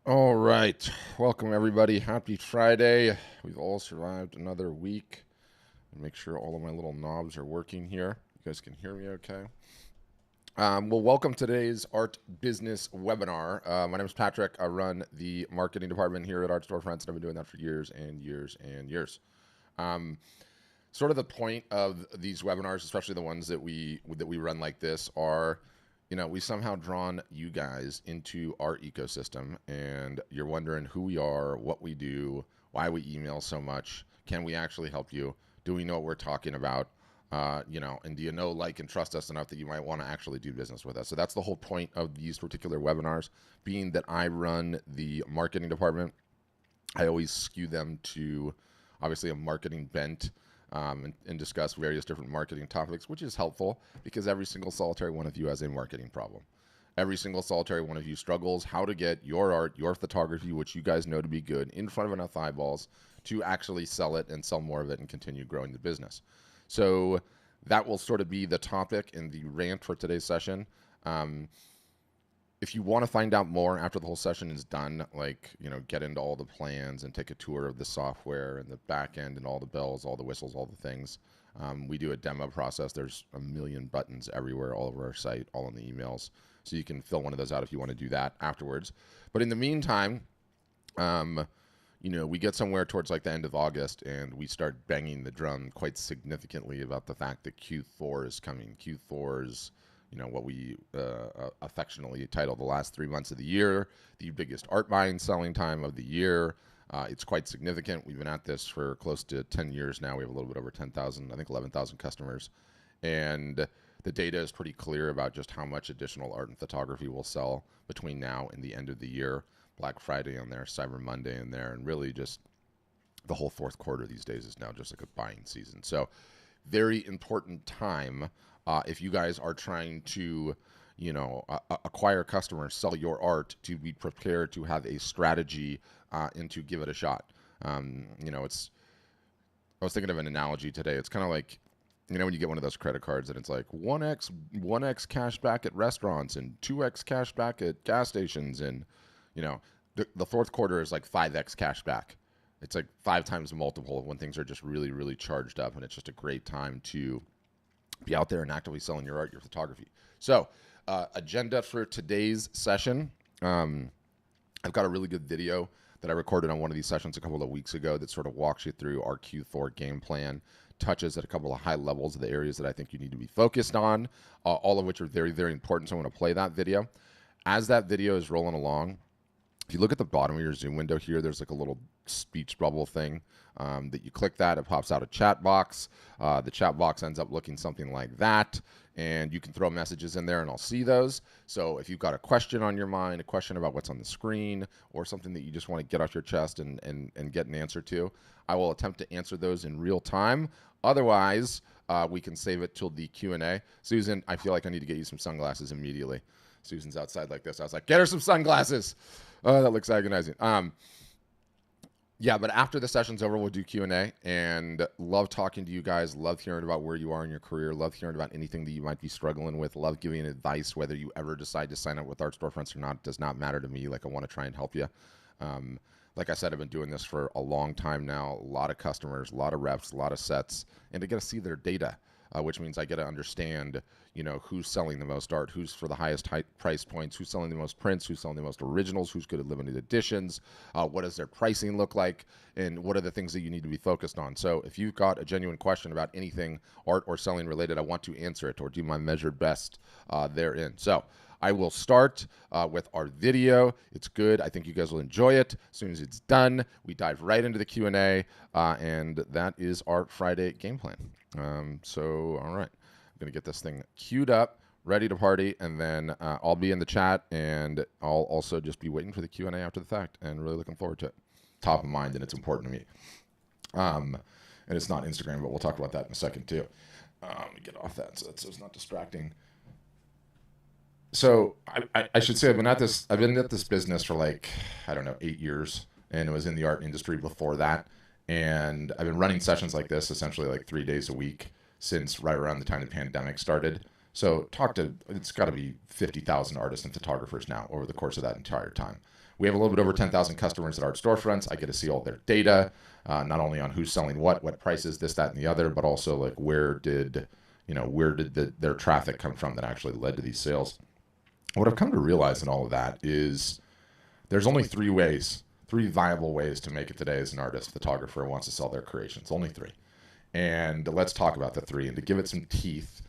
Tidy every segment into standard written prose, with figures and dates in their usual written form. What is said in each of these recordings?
All right. Welcome, everybody. Happy Friday. We've all survived another week. Make sure all of my little knobs are working here. You guys can hear me okay? Well, welcome to today's Art Business webinar. My name is Patrick. I run the marketing department here at Art Storefronts, and I've been doing that for years and years and years. Sort of the point of these webinars, especially the ones that we run like this, are we somehow drawn you guys into our ecosystem, and you're wondering who we are, what we do, why we email so much, can we actually help you, do we know what we're talking about, and do you know, like, and trust us enough that you might want to actually do business with us. So that's the whole point of these particular webinars. Being that I run the marketing department, I always skew them to obviously a marketing bent, and discuss various different marketing topics, which is helpful because every single solitary one of you has a marketing problem. Every single solitary one of you struggles how to get your art, your photography, which you guys know to be good, in front of enough eyeballs to actually sell it and sell more of it and continue growing the business. So that will sort of be the topic and the rant for today's session. If you want to find out more after the whole session is done, get into all the plans and take a tour of the software and the back end and all the bells, all the whistles, all the things, we do a demo process. There's a million buttons everywhere, all over our site, all in the emails. So you can fill one of those out if you want to do that afterwards. But in the meantime, we get somewhere towards like the end of August and we start banging the drum quite significantly about the fact that Q4 is coming. Q4 is what we affectionately title the last 3 months of the year, the biggest art buying selling time of the year. It's quite significant. We've been at this for close to 10 years now. We have a little bit over 10,000, I think 11,000 customers. And the data is pretty clear about just how much additional art and photography will sell between now and the end of the year. Black Friday in there, Cyber Monday in there, and really just the whole fourth quarter these days is now just like a buying season. So very important time if you guys are trying to, acquire customers, sell your art, to be prepared to have a strategy and to give it a shot. I was thinking of an analogy today. It's kind of like, when you get one of those credit cards and it's like 1x cash back at restaurants and 2x cash back at gas stations, and the fourth quarter is like 5x cash back. It's like 5 times multiple when things are just really, really charged up, and it's just a great time to be out there and actively selling your art, your photography. So, agenda for today's session. I've got a really good video that I recorded on one of these sessions a couple of weeks ago that sort of walks you through our Q4 game plan, touches at a couple of high levels of the areas that I think you need to be focused on, all of which are very, very important. So I'm going to play that video. As that video is rolling along, if you look at the bottom of your Zoom window here, there's like a little speech bubble thing that you click that, it pops out a chat box. The chat box ends up looking something like that, and you can throw messages in there and I'll see those. So if you've got a question on your mind, a question about what's on the screen, or something that you just want to get off your chest and get an answer to, I will attempt to answer those in real time. Otherwise, we can save it till the Q&A. Susan, I feel like I need to get you some sunglasses immediately. Susan's outside like this. I was like, get her some sunglasses. Oh, that looks agonizing. Yeah, but after the session's over, we'll do Q&A, and love talking to you guys. Love hearing about where you are in your career. Love hearing about anything that you might be struggling with. Love giving advice, whether you ever decide to sign up with Art Storefronts or not. Does not matter to me. Like, I want to try and help you. Like I said, I've been doing this for a long time now. A lot of customers, a lot of reps, a lot of sets, and to get to see their data, which means I get to understand, who's selling the most art, who's for the highest price points, who's selling the most prints, who's selling the most originals, who's good at limited editions, what does their pricing look like, and what are the things that you need to be focused on. So if you've got a genuine question about anything art or selling related, I want to answer it or do my measured best therein. So I will start with our video. It's good. I think you guys will enjoy it. As soon as it's done, we dive right into the Q&A, and that is our Friday game plan. All right. I'm going to get this thing queued up, ready to party, and then I'll be in the chat, and I'll also just be waiting for the Q&A after the fact, and really looking forward to it. Top of mind, and it's important to me. And it's not Instagram, but we'll talk about that in a second, too. Let me get off that so it's not distracting. So I should say I've been at this business for 8 years, and it was in the art industry before that. And I've been running sessions like this essentially like 3 days a week since right around the time the pandemic started. So it's got to be 50,000 artists and photographers now over the course of that entire time. We have a little bit over 10,000 customers at Art Storefronts. I get to see all their data, not only on who's selling what prices, this, that, and the other, but also like where did their traffic come from that actually led to these sales. What I've come to realize in all of that is there's only three viable ways to make it today as an artist, photographer who wants to sell their creations. Only three. And let's talk about the three. And to give it some teeth,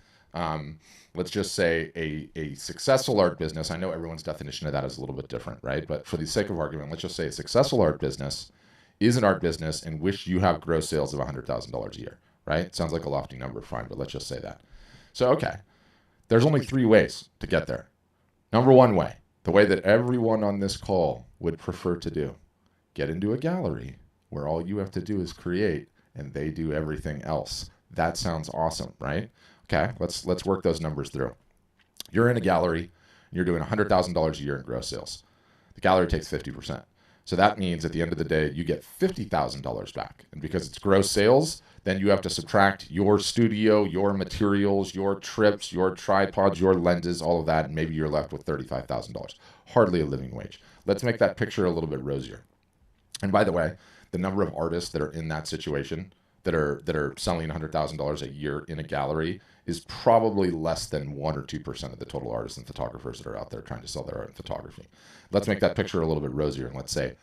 let's just say a successful art business. I know everyone's definition of that is a little bit different, right? But for the sake of argument, let's just say a successful art business is an art business in which you have gross sales of $100,000 a year, right? Sounds like a lofty number, fine, but let's just say that. So, okay, there's only three ways to get there. Number one way, the way that everyone on this call would prefer to do, get into a gallery where all you have to do is create and they do everything else. That sounds awesome, right? Okay, let's work those numbers through. You're in a gallery, and you're doing $100,000 a year in gross sales. The gallery takes 50%. So that means at the end of the day, you get $50,000 back. And because it's gross sales, then you have to subtract your studio, your materials, your trips, your tripods, your lenses, all of that, and maybe you're left with $35,000. Hardly a living wage. Let's make that picture a little bit rosier. And by the way, the number of artists that are in that situation that are selling $100,000 a year in a gallery is probably less than 1 or 2% of the total artists and photographers that are out there trying to sell their art in photography. Let's make that picture a little bit rosier and let's say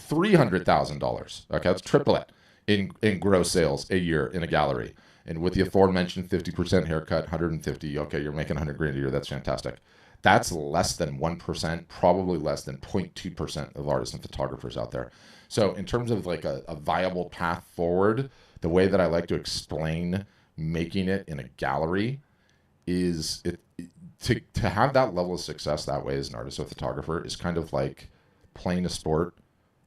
$300,000. Okay, let's triple it in gross sales a year in a gallery. And with the aforementioned 50% haircut, 150, okay, you're making 100 grand a year. That's fantastic. That's less than 1%, probably less than 0.2% of artists and photographers out there. So in terms of like a viable path forward, the way that I like to explain making it in a gallery is to have that level of success that way as an artist or photographer is kind of like playing a sport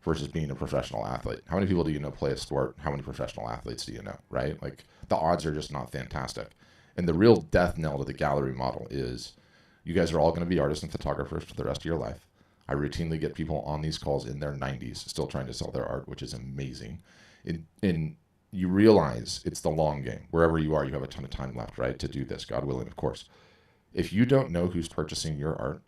versus being a professional athlete. How many people do you know play a sport? How many professional athletes do you know, right? Like the odds are just not fantastic. And the real death knell to the gallery model is you guys are all going to be artists and photographers for the rest of your life. I routinely get people on these calls in their 90s still trying to sell their art, which is amazing. And you realize it's the long game. Wherever you are, you have a ton of time left, right, to do this, God willing, of course. If you don't know who's purchasing your art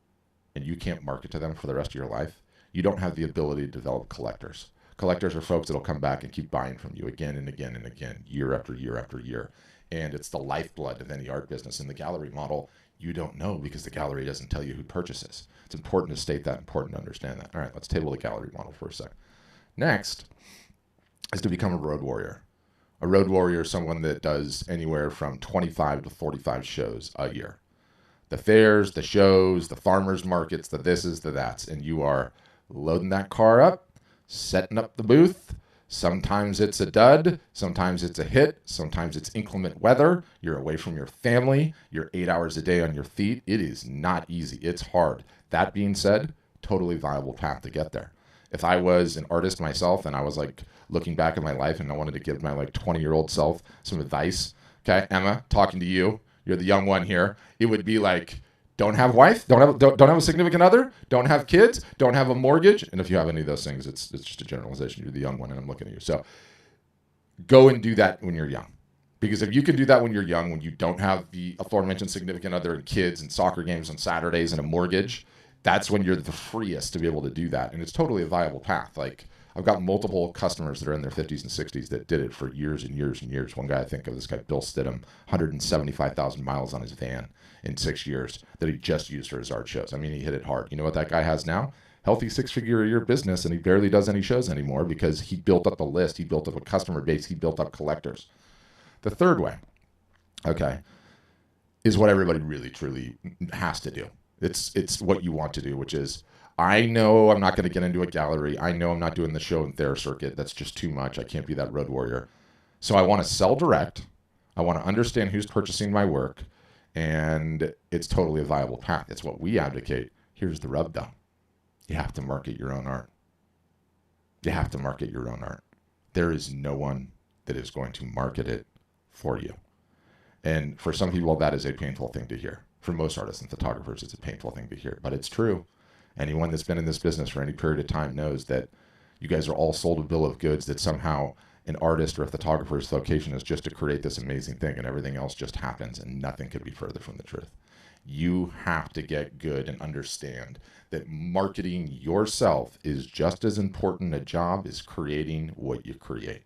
and you can't market to them for the rest of your life, you don't have the ability to develop collectors. Collectors are folks that'll come back and keep buying from you again and again and again, year after year after year. And it's the lifeblood of any art business. In the gallery model, you don't know because the gallery doesn't tell you who purchases. It's important to state that, important to understand that. All right, let's table the gallery model for a sec. Next is to become a road warrior. A road warrior is someone that does anywhere from 25 to 45 shows a year. The fairs, the shows, the farmers markets, the thises, the that's, and you are loading that car up, setting up the booth. Sometimes it's a dud, sometimes it's a hit, sometimes it's inclement weather. You're away from your family, you're 8 hours a day on your feet. It is not easy, it's hard. That being said, totally viable path to get there. If I was an artist myself and I was like looking back at my life and I wanted to give my like 20-year-old self some advice, okay, Emma, talking to you, you're the young one here, it would be like, don't have a wife, don't have a significant other, don't have kids, don't have a mortgage. And if you have any of those things, it's just a generalization. You're the young one and I'm looking at you. So go and do that when you're young. Because if you can do that when you're young, when you don't have the aforementioned significant other and kids and soccer games on Saturdays and a mortgage, that's when you're the freest to be able to do that. And it's totally a viable path. Like I've got multiple customers that are in their 50s and 60s that did it for years and years and years. One guy I think of, this guy, Bill Stidham, 175,000 miles on his van in 6 years that he just used for his art shows. I mean, he hit it hard. You know what that guy has now? Healthy 6-figure-a-year business, and he barely does any shows anymore because he built up a list, he built up a customer base, he built up collectors. The third way, okay, is what everybody really, truly has to do. It's what you want to do, which is, I know I'm not going to get into a gallery. I know I'm not doing the show and fair circuit. That's just too much. I can't be that road warrior. So I want to sell direct. I want to understand who's purchasing my work. And it's totally a viable path. It's what we advocate. Here's the rub, though. You have to market your own art. You have to market your own art. There is no one that is going to market it for you. And for some people, that is a painful thing to hear. For most artists and photographers, it's a painful thing to hear, but it's true. Anyone that's been in this business for any period of time knows that you guys are all sold a bill of goods that somehow an artist or a photographer's vocation is just to create this amazing thing and everything else just happens, and nothing could be further from the truth. You have to get good and understand that marketing yourself is just as important a job as creating what you create.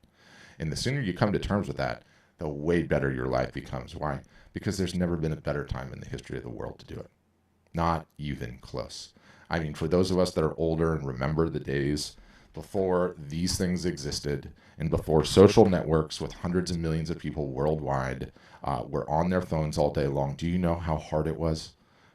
And the sooner you come to terms with that, the way better your life becomes. Why? Because there's never been a better time in the history of the world to do it. Not even close. I mean, for those of us that are older and remember the days before these things existed and before social networks with hundreds of millions of people worldwide were on their phones all day long, do you know how hard it was?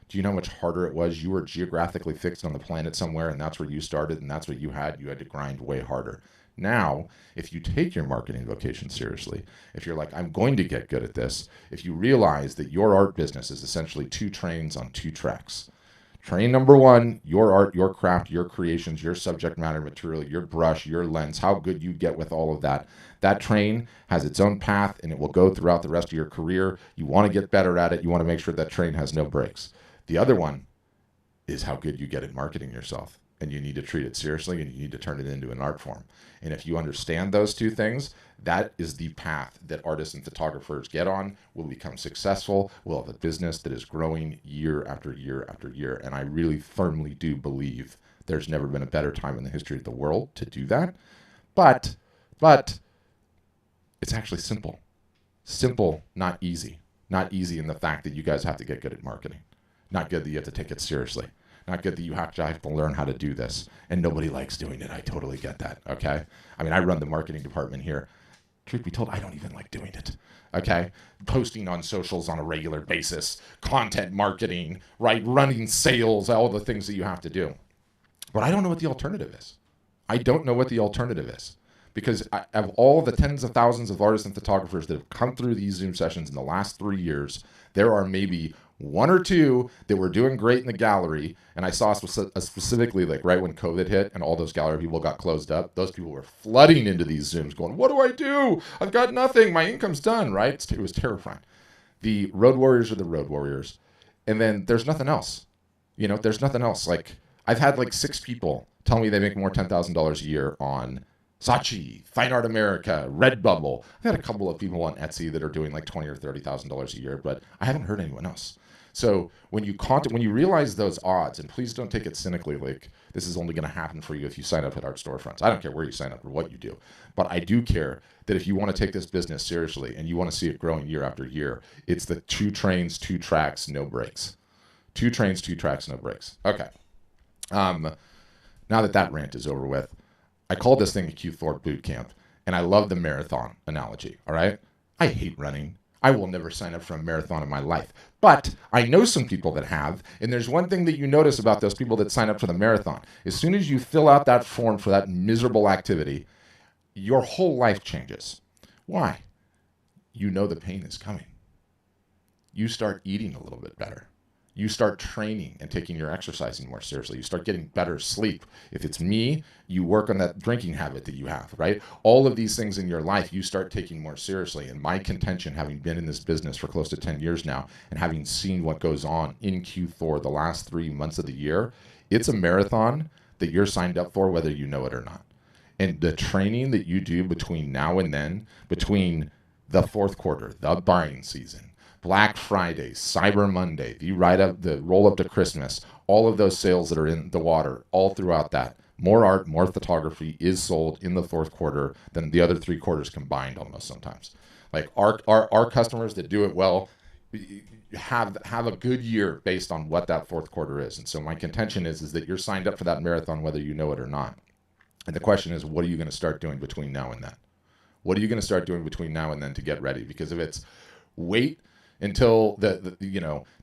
Do you know how much harder it was? You were geographically fixed on the planet somewhere, and that's where you started, and that's what you had. You had to grind way harder. Now, if you take your marketing vocation seriously, if you're like, I'm going to get good at this, if you realize that your art business is essentially 2 trains on 2 tracks. Train number 1, your art, your craft, your creations, your subject matter material, your brush, your lens, how good you get with all of that. That train has its own path, and it will go throughout the rest of your career. You want to get better at it. You want to make sure that train has no brakes. The other one is how good you get at marketing yourself. And you need to treat it seriously, and you need to turn it into an art form. And if you understand those 2 things, that is the path that artists and photographers get on, will become successful, will have a business that is growing year after year after year. And I really firmly do believe there's never been a better time in the history of the world to do that. But it's actually simple. Simple, not easy. Not easy in the fact that you guys have to get good at marketing. Not good that you have to take it seriously. Not good that you have to learn how to do this. And nobody likes doing it. I totally get that, okay? I mean, I run the marketing department here. Truth be told, I don't even like doing it, okay? Posting on socials on a regular basis, content marketing, right? Running sales, all the things that you have to do. But I don't know what the alternative is. I don't know what the alternative is. Because of all the tens of thousands of artists and photographers that have come through these Zoom sessions in the last 3 years, there are maybe 1 or 2 that were doing great in the gallery. And I saw specifically, like right when COVID hit and all those gallery people got closed up, those people were flooding into these Zooms going, what do I do? I've got nothing. My income's done, right? It was terrifying. The road warriors are the road warriors. And then there's nothing else. You know, there's nothing else. Like, I've had like 6 people tell me they make more $10,000 a year on Saatchi, Fine Art America, Redbubble. I've had a couple of people on Etsy that are doing like $20,000 or $30,000 a year, but I haven't heard anyone else. So when you realize those odds, and please don't take it cynically, like this is only going to happen for you if you sign up at Art Storefronts. I don't care where you sign up or what you do, but I do care that if you want to take this business seriously and you want to see it growing year after year, it's the 2 trains, 2 tracks, no brakes. 2 trains, 2 tracks, no brakes. Okay. Now that rant is over with, I call this thing a Q4 boot camp, and I love the marathon analogy, all right? I hate running. I will never sign up for a marathon in my life. But I know some people that have, and there's one thing that you notice about those people that sign up for the marathon. As soon as you fill out that form for that miserable activity, your whole life changes. Why? You know the pain is coming. You start eating a little bit better. You start training and taking your exercising more seriously. You start getting better sleep. If it's me, you work on that drinking habit that you have, right? All of these things in your life, you start taking more seriously. And my contention, having been in this business for close to 10 years now, and having seen what goes on in Q4 the last 3 months of the year, it's a marathon that you're signed up for, whether you know it or not. And the training that you do between now and then, between the 4th quarter, the buying season, Black Friday, Cyber Monday, the roll up to Christmas, all of those sales that are in the water, all throughout that. More art, more photography is sold in the 4th quarter than the other 3 quarters combined almost sometimes. Like our customers that do it well have a good year based on what that 4th quarter is. And so my contention is that you're signed up for that marathon whether you know it or not. And the question is, what are you going to start doing between now and then? What are you going to start doing between now and then to get ready? Because if it's wait until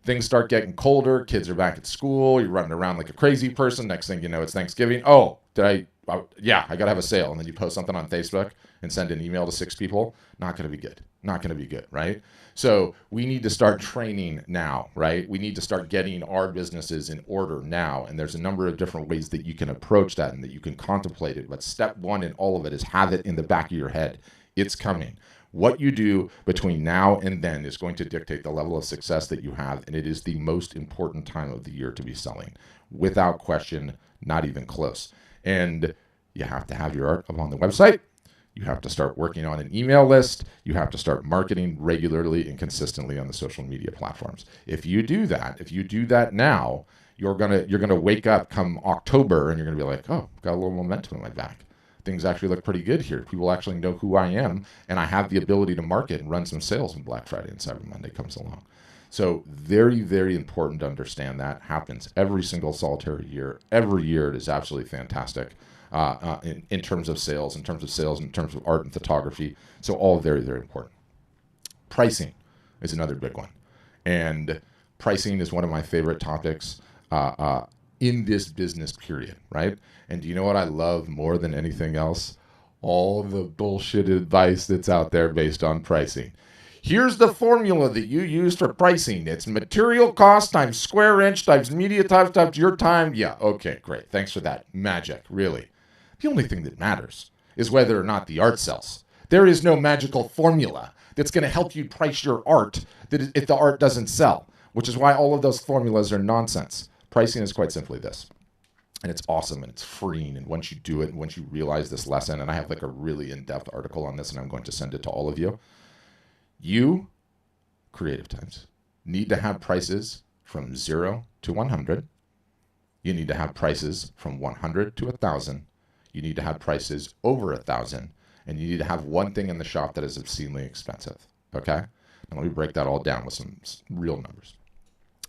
things start getting colder, kids are back at school, you're running around like a crazy person, next thing you know, it's Thanksgiving. Oh, I gotta have a sale. And then you post something on Facebook and send an email to 6 people. Not gonna be good, right? So we need to start training now, right? We need to start getting our businesses in order now. And there's a number of different ways that you can approach that and that you can contemplate it. But step 1 in all of it is have it in the back of your head. It's coming. What you do between now and then is going to dictate the level of success that you have, and it is the most important time of the year to be selling. Without question, not even close. And you have to have your art up on the website. You have to start working on an email list. You have to start marketing regularly and consistently on the social media platforms. If you do that now, you're gonna wake up come October and you're gonna be like, oh, got a little momentum in my back. Things actually look pretty good here. People actually know who I am, and I have the ability to market and run some sales when Black Friday and Cyber Monday comes along. So very, very important to understand that happens every single solitary year. Every year it is absolutely fantastic in terms of sales, in terms of art and photography. So all very, very important. Pricing is another big one. And pricing is one of my favorite topics in this business period, right? And do you know what I love more than anything else? All the bullshit advice that's out there based on pricing. Here's the formula that you use for pricing. It's material cost times square inch times media times your time. Yeah, okay, great. Thanks for that. Magic, really. The only thing that matters is whether or not the art sells. There is no magical formula that's going to help you price your art if the art doesn't sell, which is why all of those formulas are nonsense. Pricing is quite simply this. And it's awesome and it's freeing. And once you do it, and once you realize this lesson, and I have like a really in-depth article on this, and I'm going to send it to all of you. You, creative types, need to have prices from 0 to 100. You need to have prices from 100 to 1,000. You need to have prices over 1,000. And you need to have one thing in the shop that is obscenely expensive. Okay? Now let me break that all down with some real numbers.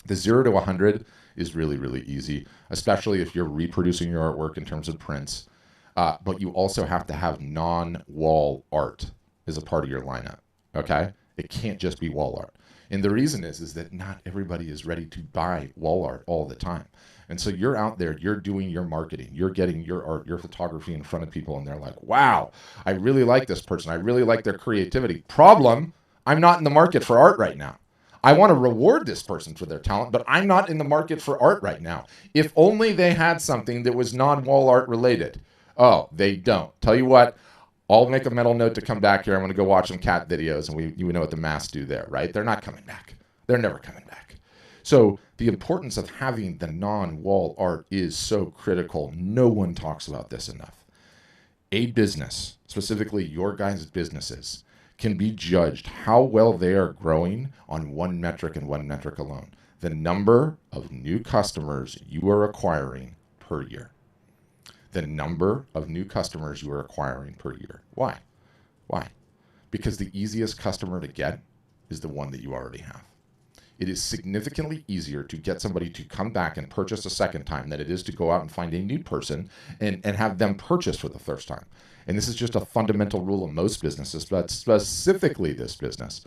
The 0 to 100 is really, really easy, especially if you're reproducing your artwork in terms of prints. But you also have to have non-wall art as a part of your lineup. Okay? It can't just be wall art. And the reason is that not everybody is ready to buy wall art all the time. And so you're out there, you're doing your marketing, you're getting your art, your photography in front of people, and they're like, wow, I really like this person. I really like their creativity. Problem, I'm not in the market for art right now. I want to reward this person for their talent, but I'm not in the market for art right now. If only they had something that was non-wall art related. Oh, they don't. Tell you what, I'll make a mental note to come back here. I'm going to go watch some cat videos, and you know what the masks do there, right? They're not coming back. They're never coming back. So the importance of having the non-wall art is so critical. No one talks about this enough. A business, specifically your guys' businesses, can be judged how well they are growing on one metric and one metric alone: the number of new customers you are acquiring per year. The number of new customers you are acquiring per year. Why? Why? Because the easiest customer to get is the one that you already have. It is significantly easier to get somebody to come back and purchase a second time than it is to go out and find a new person and have them purchase for the first time. And this is just a fundamental rule of most businesses, but specifically this business.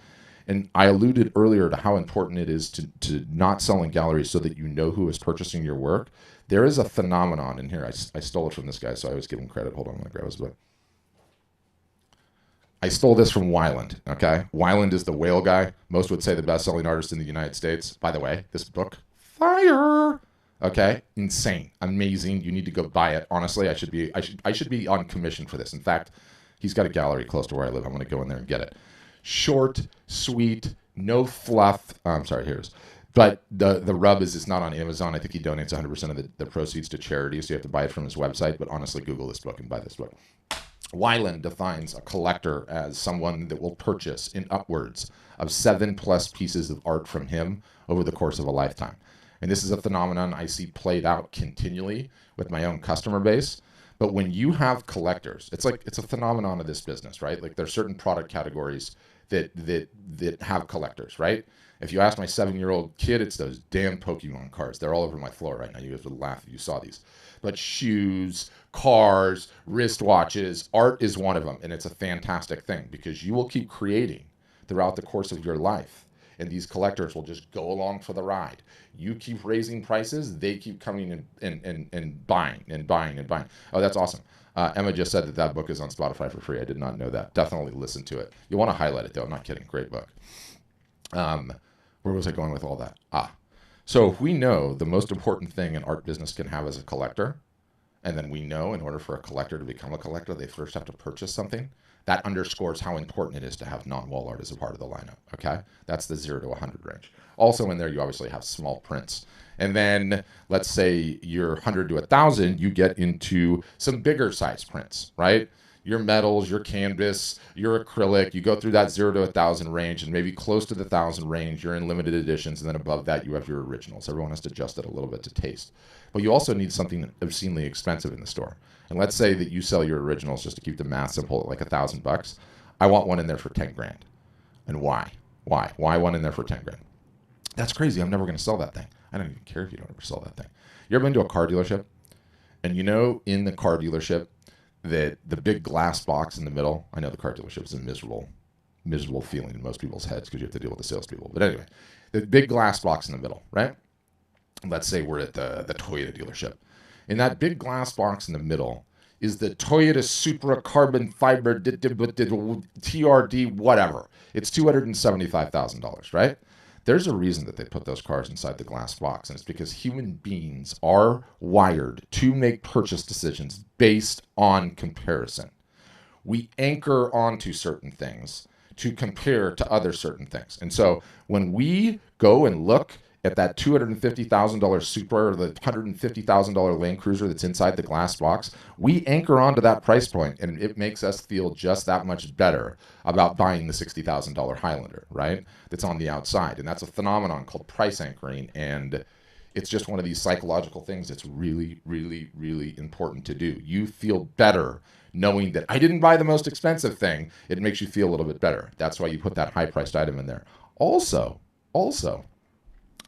And I alluded earlier to how important it is to not sell in galleries so that you know who is purchasing your work. There is a phenomenon in here. I stole it from this guy, so I always give him credit. Hold on, I'm going to grab his book. I stole this from Weiland, okay? Weiland is the whale guy. Most would say the best-selling artist in the United States. By the way, this book, fire! Okay? Insane. Amazing. You need to go buy it. Honestly, I should be on commission for this. In fact, he's got a gallery close to where I live. I'm going to go in there and get it. Short, sweet, no fluff. I'm sorry, here's. But the rub is it's not on Amazon. I think he donates 100% of the proceeds to charity, so you have to buy it from his website. But honestly, Google this book and buy this book. Weiland defines a collector as someone that will purchase in upwards of 7+ pieces of art from him over the course of a lifetime. And this is a phenomenon I see played out continually with my own customer base. But when you have collectors, it's a phenomenon of this business, right? Like there's certain product categories that have collectors, right? If you ask my 7-year-old kid, it's those damn Pokemon cards. They're all over my floor right now. You guys would laugh if you saw these. But shoes, cars, wristwatches, art is one of them. And it's a fantastic thing because you will keep creating throughout the course of your life. And these collectors will just go along for the ride. You keep raising prices, they keep coming and buying and buying and buying. Oh, that's awesome. Emma just said that book is on Spotify for free. I did not know that. Definitely listen to it. You want to highlight it, though. I'm not kidding. Great book. Where was I going with all that? So if we know the most important thing an art business can have as a collector, and then we know in order for a collector to become a collector, they first have to purchase something, that underscores how important it is to have non-wall art as a part of the lineup, okay? That's the 0 to 100 range. Also in there, you obviously have small prints. And then let's say you're 100 to 1,000, you get into some bigger size prints, right? Your metals, your canvas, your acrylic, you go through that 0 to 1,000 range, and maybe close to the 1,000 range, you're in limited editions, and then above that, you have your originals. Everyone has to adjust it a little bit to taste. But you also need something obscenely expensive in the store. And let's say that you sell your originals, just to keep the math simple, at like $1,000. I want one in there for 10 grand. And why? Why one in there for 10 grand? That's crazy. I'm never going to sell that thing. I don't even care if you don't ever sell that thing. You ever been to a car dealership? And you know, in the car dealership, that the big glass box in the middle, I know the car dealership is a miserable feeling in most people's heads because you have to deal with the salespeople. But anyway, the big glass box in the middle, right? Let's say we're at the Toyota dealership. In that big glass box in the middle is the Toyota Supra carbon fiber TRD whatever. It's $275,000, right? There's a reason that they put those cars inside the glass box, and it's because human beings are wired to make purchase decisions based on comparison. We anchor onto certain things to compare to other certain things. And so when we go and look at that $250,000 Supra or the $150,000 Land Cruiser that's inside the glass box, we anchor onto that price point, and it makes us feel just that much better about buying the $60,000 Highlander, right? That's on the outside. And that's a phenomenon called price anchoring. And it's just one of these psychological things that's really, really, really important to do. You feel better knowing that I didn't buy the most expensive thing. It makes you feel a little bit better. That's why you put that high-priced item in there. Also,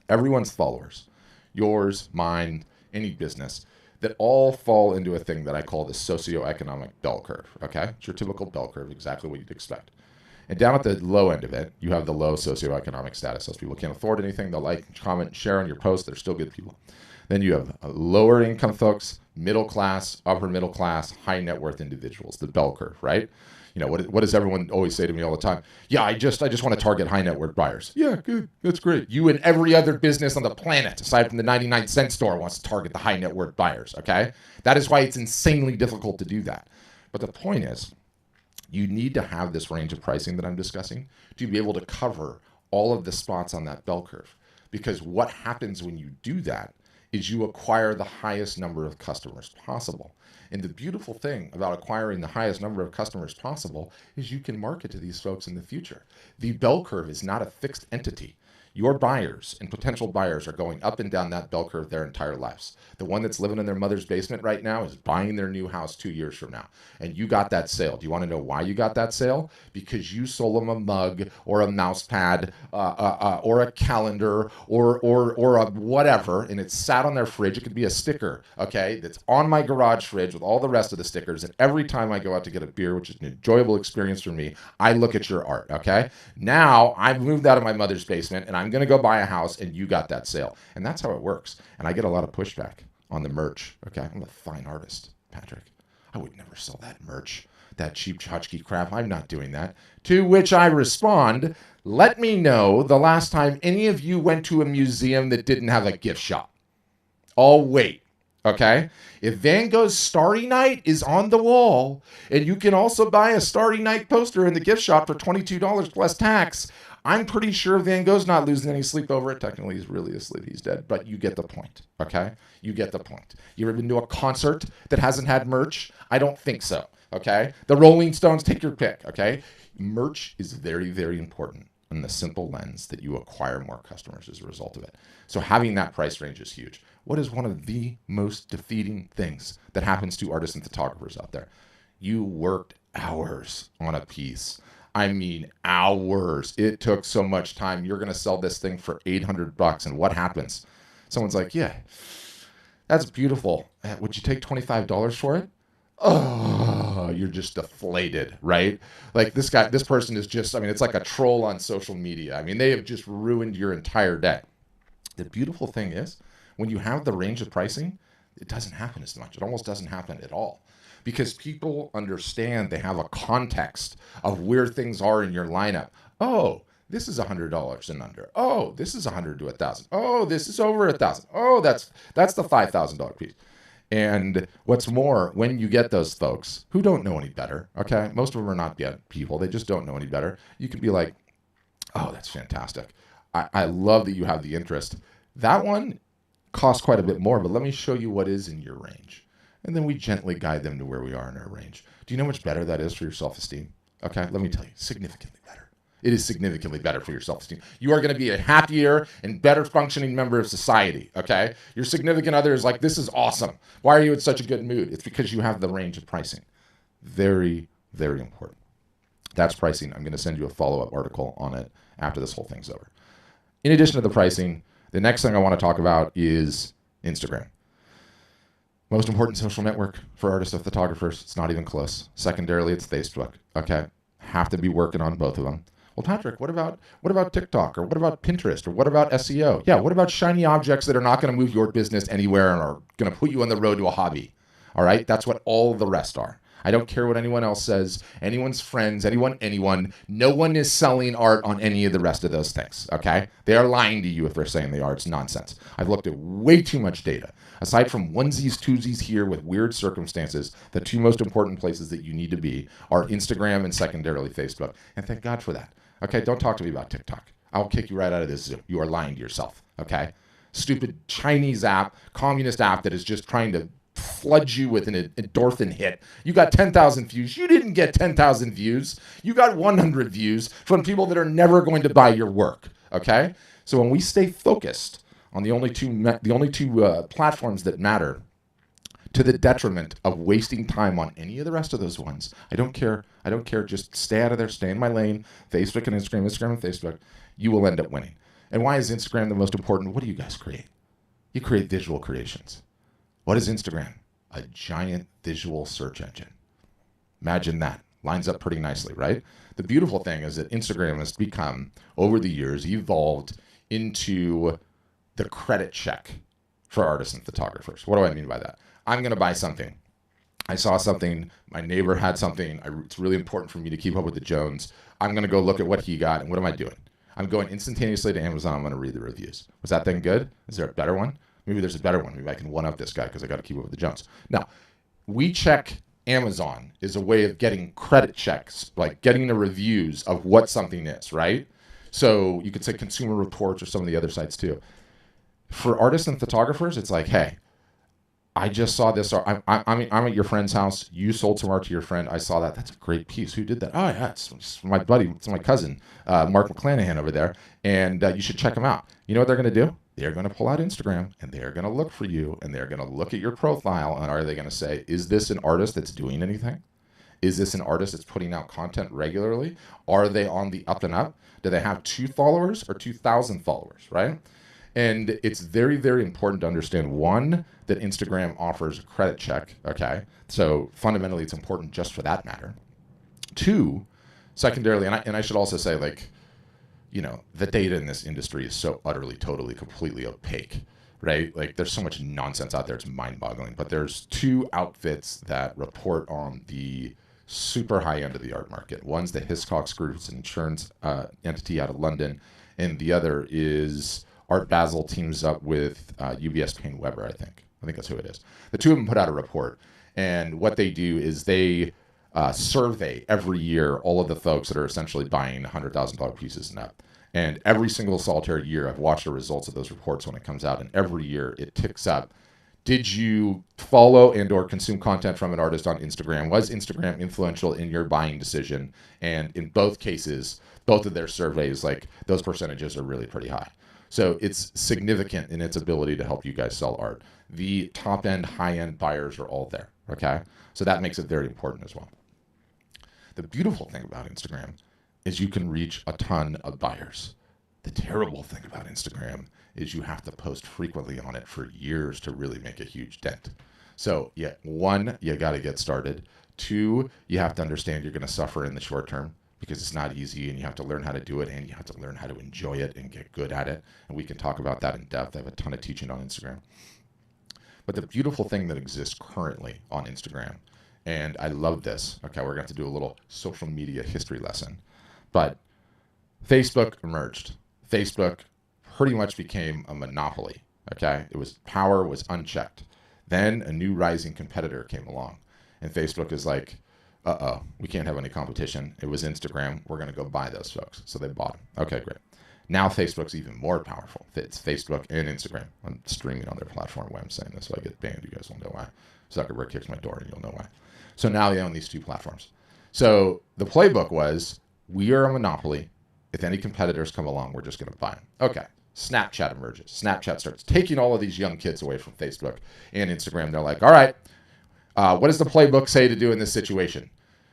everyone's followers, yours, mine, any business, that all fall into a thing that I call the socioeconomic bell curve, okay? It's your typical bell curve, exactly what you'd expect. And down at the low end of it, you have the low socioeconomic status. Those people can't afford anything. They'll like, comment, and share on your post. They're still good people. Then you have lower income folks, middle class, upper middle class, high net worth individuals, the bell curve, right? You know, what does everyone always say to me all the time? Yeah, I just want to target high net worth buyers. Yeah, good. That's great. You and every other business on the planet, aside from the 99-cent store, wants to target the high net worth buyers, okay? That is why it's insanely difficult to do that. But the point is, you need to have this range of pricing that I'm discussing to be able to cover all of the spots on that bell curve. Because what happens when you do that is you acquire the highest number of customers possible. And the beautiful thing about acquiring the highest number of customers possible is you can market to these folks in the future. The bell curve is not a fixed entity. Your buyers and potential buyers are going up and down that bell curve their entire lives. The one that's living in their mother's basement right now is buying their new house 2 years from now. And you got that sale. Do you want to know why you got that sale? Because you sold them a mug or a mouse pad or a calendar or a whatever, and it sat on their fridge. It could be a sticker, okay, that's on my garage fridge with all the rest of the stickers. And every time I go out to get a beer, which is an enjoyable experience for me, I look at your art, okay? Now I've moved out of my mother's basement and I'm going to go buy a house, and you got that sale. And that's how it works. And I get a lot of pushback on the merch. Okay, I'm a fine artist, Patrick. I would never sell that merch, that cheap tchotchke crap. I'm not doing that. To which I respond, let me know the last time any of you went to a museum that didn't have a gift shop. I'll wait. Okay? If Van Gogh's Starry Night is on the wall, and you can also buy a Starry Night poster in the gift shop for $22 plus tax, I'm pretty sure Van Gogh's not losing any sleep over it. Technically, he's really asleep. He's dead. But you get the point, okay? You get the point. You ever been to a concert that hasn't had merch? I don't think so, okay? The Rolling Stones, take your pick, okay? Merch is very, very important in the simple lens that you acquire more customers as a result of it. So having that price range is huge. What is one of the most defeating things that happens to artists and photographers out there? You worked hours on a piece. I mean, hours. It took so much time. You're going to sell this thing for $800. And what happens? Someone's like, yeah, that's beautiful. Would you take $25 for it? Oh, you're just deflated, right? Like this person is just, I mean, it's like a troll on social media. I mean, they have just ruined your entire day. The beautiful thing is, when you have the range of pricing, it doesn't happen as much. It almost doesn't happen at all. Because people understand, they have a context of where things are in your lineup. Oh, this is $100 and under. Oh, this is $100 to $1,000. Oh, this is over $1,000. Oh, that's the $5,000 piece. And what's more, when you get those folks who don't know any better, okay, most of them are not yet people, they just don't know any better. You can be like, oh, that's fantastic. I love that you have the interest. That one costs quite a bit more, but let me show you what is in your range. and then we gently guide them to where we are in our range. Do you know how much better that is for your self-esteem? Okay, let me tell you, significantly better. It is significantly better for your self-esteem. You are going to be a happier and better functioning member of society, okay? Your significant other is like, this is awesome. Why are you in such a good mood? It's because you have the range of pricing. Very, very important. That's pricing. I'm going to send you a follow-up article on it after this whole thing's over. In addition to the pricing, the next thing I want to talk about is Instagram. Most important social network for artists and photographers. It's not even close. Secondarily, it's Facebook. Okay, have to be working on both of them. Well, Patrick, what about TikTok, or what about Pinterest, or what about SEO? Yeah, what about shiny objects that are not going to move your business anywhere and are going to put you on the road to a hobby? All right, that's what all the rest are. I don't care what anyone else says, anyone's friends, anyone. No one is selling art on any of the rest of those things, okay? They are lying to you if they're saying they are. It's nonsense. I've looked at way too much data. Aside from onesies, twosies here with weird circumstances, the two most important places that you need to be are Instagram and secondarily Facebook. And thank God for that. Okay, don't talk to me about TikTok. I'll kick you right out of this Zoom. You are lying to yourself, okay? Stupid Chinese app, communist app that is just trying to flood you with an endorphin hit. You got 10,000 views. You didn't get 10,000 views. You got 100 views from people that are never going to buy your work, okay? So when we stay focused on the only two platforms that matter, to the detriment of wasting time on any of the rest of those ones, I don't care. Just stay out of there. Stay in my lane. Facebook and Instagram and Facebook. You will end up winning. And why is Instagram the most important? What do you guys create? You create visual creations. What is Instagram? A giant visual search engine. Imagine that. Lines up pretty nicely, right? The beautiful thing is that Instagram has become, over the years, evolved into the credit check for artists and photographers. What do I mean by that? I'm going to buy something. I saw something. My neighbor had something. It's really important for me to keep up with the Jones. I'm going to go look at what he got. And what am I doing? I'm going instantaneously to Amazon. I'm going to read the reviews. Was that thing good? Is there a better one? Maybe there's a better one. Maybe I can one-up this guy because I got to keep up with the Jones. Now, we check Amazon is a way of getting credit checks, like getting the reviews of what something is, right? So you could say Consumer Reports or some of the other sites too. For artists and photographers, it's like, hey, I just saw this. I'm at your friend's house. You sold some art to your friend. I saw that. That's a great piece. Who did that? Oh, yeah, it's my buddy. It's my cousin, Mark McClanahan over there. And you should check him out. You know what they're going to do? They're going to pull out Instagram, and they're going to look for you, and they're going to look at your profile, and are they going to say, is this an artist that's doing anything? Is this an artist that's putting out content regularly? Are they on the up and up? Do they have 2 followers or 2,000 followers, right? And it's very, very important to understand, one, that Instagram offers a credit check, okay? So fundamentally, it's important just for that matter. 2, secondarily, and I should also say, like, you know, the data in this industry is so utterly, totally, completely opaque, right? Like, there's so much nonsense out there, it's mind-boggling. But there's 2 outfits that report on the super high end of the art market. One's the Hiscox Group, it's an insurance entity out of London, and the other is Art Basel teams up with UBS Payne Weber, I think that's who it is. The 2 of them put out a report, and what they do is they survey every year all of the folks that are essentially buying $100,000 pieces and up. And every single solitary year, I've watched the results of those reports when it comes out, and every year it ticks up. Did you follow and or consume content from an artist on Instagram? Was Instagram influential in your buying decision? And in both cases, both of their surveys, like, those percentages are really pretty high. So it's significant in its ability to help you guys sell art. The top end, high end buyers are all there, okay? So that makes it very important as well. The beautiful thing about Instagram is you can reach a ton of buyers. The terrible thing about Instagram is you have to post frequently on it for years to really make a huge dent. So yeah, 1, you got to get started. 2, you have to understand you're going to suffer in the short term because it's not easy, and you have to learn how to do it, and you have to learn how to enjoy it and get good at it. And we can talk about that in depth. I have a ton of teaching on Instagram. But the beautiful thing that exists currently on Instagram, and I love this, okay, we're going to have to do a little social media history lesson, but Facebook emerged. Facebook pretty much became a monopoly, okay? Power was unchecked. Then a new rising competitor came along, and Facebook is like, we can't have any competition. It was Instagram. We're going to go buy those folks. So they bought them. Okay, great. Now Facebook's even more powerful. It's Facebook and Instagram. I'm streaming on their platform when I'm saying this, so I get banned. You guys will know why. Zuckerberg kicks my door, and you'll know why. So now they own these two platforms. So the playbook was, we are a monopoly. If any competitors come along, we're just going to buy them. Okay. Snapchat emerges. Snapchat starts taking all of these young kids away from Facebook and Instagram. They're like, all right, what does the playbook say to do in this situation?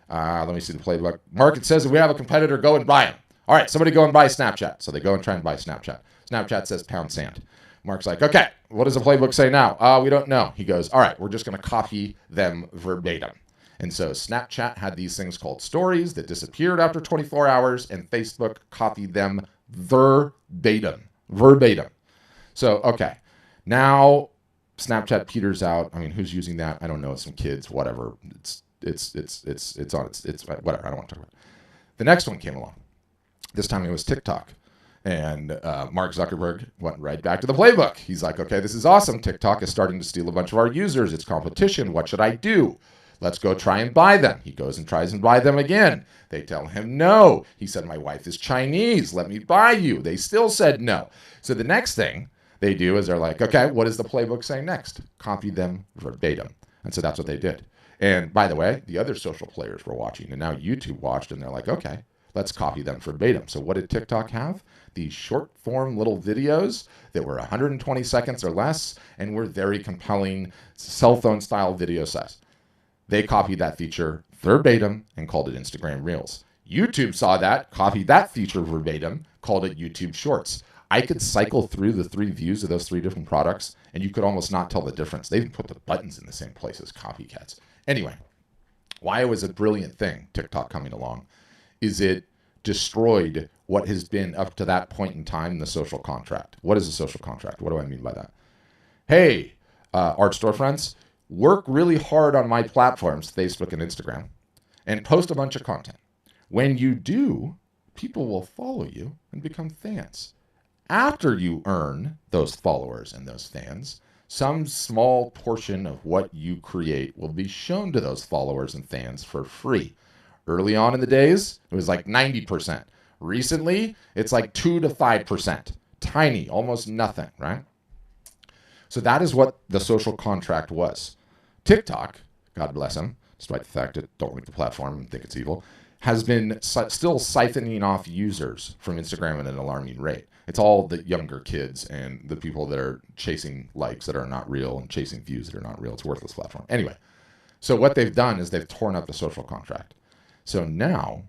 Let me see the playbook. Market says if we have a competitor, go and buy them. All right, somebody go and buy Snapchat. So they go and try and buy Snapchat. Snapchat says pound sand. Mark's like, okay, what does the playbook say now? We don't know. He goes, all right, we're just going to copy them verbatim. And so Snapchat had these things called stories that disappeared after 24 hours, and Facebook copied them verbatim. So, okay, now Snapchat peters out. I mean, who's using that? I don't know. It's some kids, whatever. It's whatever. I don't want to talk about it. The next one came along. This time it was TikTok. And Mark Zuckerberg went right back to the playbook. He's like, okay, this is awesome. TikTok is starting to steal a bunch of our users. It's competition. What should I do? Let's go try and buy them. He goes and tries and buy them again. They tell him no. He said, my wife is Chinese. Let me buy you. They still said no. So the next thing they do is they're like, okay, what does the playbook say next? Copy them verbatim. And so that's what they did. And by the way, the other social players were watching, and now YouTube watched, and they're like, okay, let's copy them verbatim. So what did TikTok have? These short form little videos that were 120 seconds or less and were very compelling cell phone style video size. They copied that feature verbatim and called it Instagram Reels. YouTube saw that, copied that feature verbatim, called it YouTube Shorts. I could cycle through the 3 views of those 3 different products, and you could almost not tell the difference. They even put the buttons in the same place as copycats. Anyway, why it was a brilliant thing, TikTok coming along, is it destroyed what has been up to that point in time the social contract. What is a social contract? What do I mean by that? Hey, art store friends, work really hard on my platforms, Facebook and Instagram, and post a bunch of content. When you do, people will follow you and become fans. After you earn those followers and those fans, some small portion of what you create will be shown to those followers and fans for free. Early on in the days, it was like 90%. Recently, it's like 2 to 5%. Tiny, almost nothing, right? So that is what the social contract was. TikTok, God bless them, despite the fact that don't like the platform and think it's evil, has been still siphoning off users from Instagram at an alarming rate. It's all the younger kids and the people that are chasing likes that are not real and chasing views that are not real. It's a worthless platform. Anyway, so what they've done is they've torn up the social contract. So now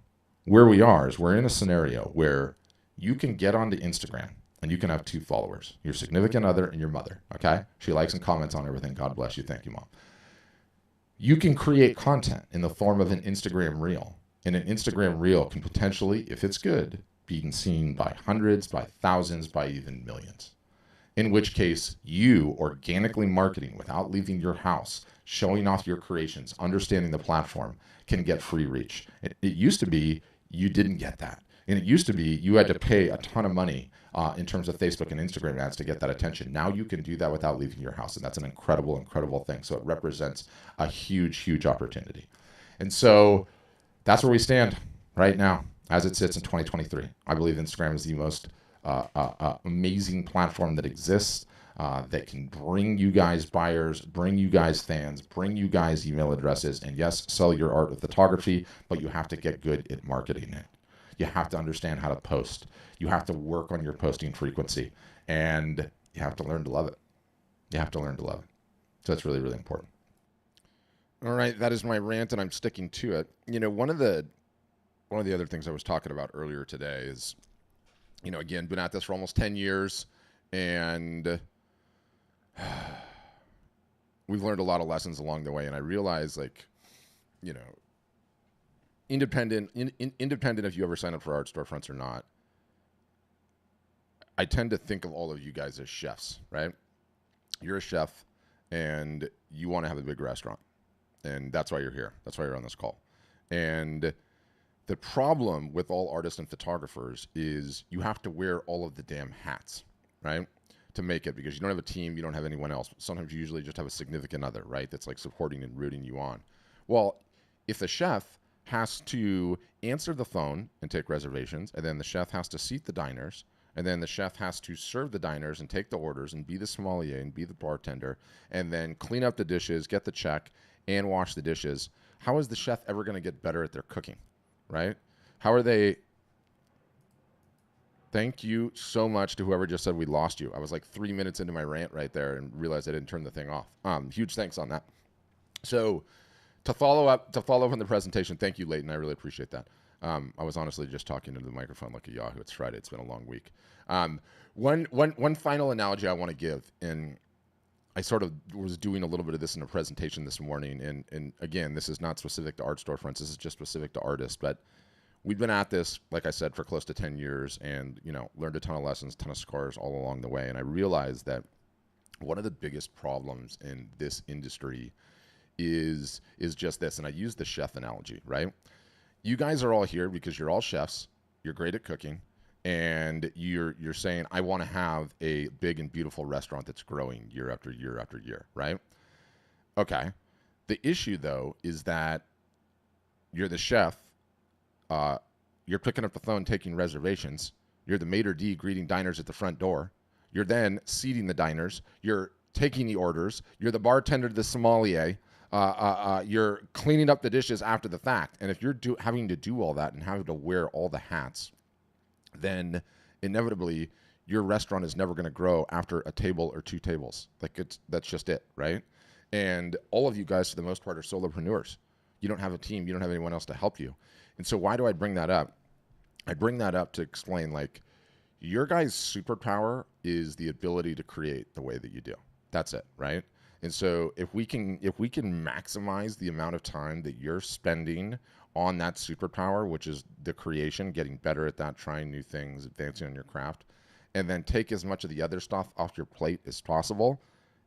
where we are is we're in a scenario where you can get onto Instagram and you can have 2 followers, your significant other and your mother, okay? She likes and comments on everything. God bless you. Thank you, Mom. You can create content in the form of an Instagram Reel. And an Instagram Reel can potentially, if it's good, be seen by hundreds, by thousands, by even millions. In which case, you organically marketing without leaving your house, showing off your creations, understanding the platform, can get free reach. It used to be you didn't get that. And it used to be you had to pay a ton of money in terms of Facebook and Instagram ads to get that attention. Now you can do that without leaving your house. And that's an incredible, incredible thing. So it represents a huge, huge opportunity. And so that's where we stand right now as it sits in 2023. I believe Instagram is the most amazing platform that exists. That can bring you guys buyers, bring you guys fans, bring you guys email addresses, and yes, sell your art with photography, but you have to get good at marketing it. You have to understand how to post. You have to work on your posting frequency, and you have to learn to love it. You have to learn to love it. So it's really, really important. All right, that is my rant, and I'm sticking to it. You know, one of the other things I was talking about earlier today is, you know, again, been at this for almost 10 years, and we've learned a lot of lessons along the way, and I realize, like, you know, independent if you ever sign up for Art Storefronts or not, I tend to think of all of you guys as chefs, right? You're a chef, and you want to have a big restaurant, and that's why you're here. That's why you're on this call. And the problem with all artists and photographers is you have to wear all of the damn hats, right? To make it, because you don't have a team, you don't have anyone else. Sometimes you usually just have a significant other, right? That's like supporting and rooting you on. Well, if the chef has to answer the phone and take reservations, and then the chef has to seat the diners, And then the chef has to serve the diners and take the orders and be the sommelier and be the bartender and then clean up the dishes, get the check, and wash the dishes. How is the chef ever going to get better at their cooking, right? How are they? Thank you so much to whoever just said we lost you. I was like 3 minutes into my rant right there and realized I didn't turn the thing off. Huge thanks on that. So to follow up on the presentation, thank you, Leighton. I really appreciate that. I was honestly just talking into the microphone like a Yahoo. It's Friday. It's been a long week. One final analogy I want to give, and I sort of was doing a little bit of this in a presentation this morning, and again, this is not specific to art storefronts. This is just specific to artists, but we've been at this, like I said, for close to 10 years and, learned a ton of lessons, ton of scars all along the way. And I realized that one of the biggest problems in this industry is just this. And I use the chef analogy, right? You guys are all here because you're all chefs. You're great at cooking. And you're saying, I want to have a big and beautiful restaurant that's growing year after year after year, right? Okay. The issue, though, is that you're the chef. You're picking up the phone, taking reservations. You're the maitre d' greeting diners at the front door. You're then seating the diners. You're taking the orders. You're the bartender, the sommelier. You're cleaning up the dishes after the fact. And if you're having to do all that and having to wear all the hats, then inevitably your restaurant is never going to grow after a table or two tables. That's just it, right? And all of you guys, for the most part, are solopreneurs. You don't have a team. You don't have anyone else to help you. And so why do I bring that up? I bring that up to explain, like, your guys' superpower is the ability to create the way that you do. That's it, right? And so if we can maximize the amount of time that you're spending on that superpower, which is the creation, getting better at that, trying new things, advancing on your craft, and then take as much of the other stuff off your plate as possible,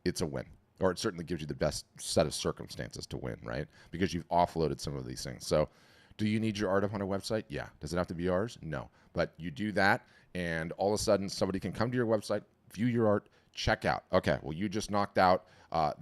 it's a win. Or it certainly gives you the best set of circumstances to win, right? Because you've offloaded some of these things. So do you need your art up on a website? Yeah. Does it have to be ours? No. But you do that, and all of a sudden somebody can come to your website, view your art, check out. Okay, well, you just knocked out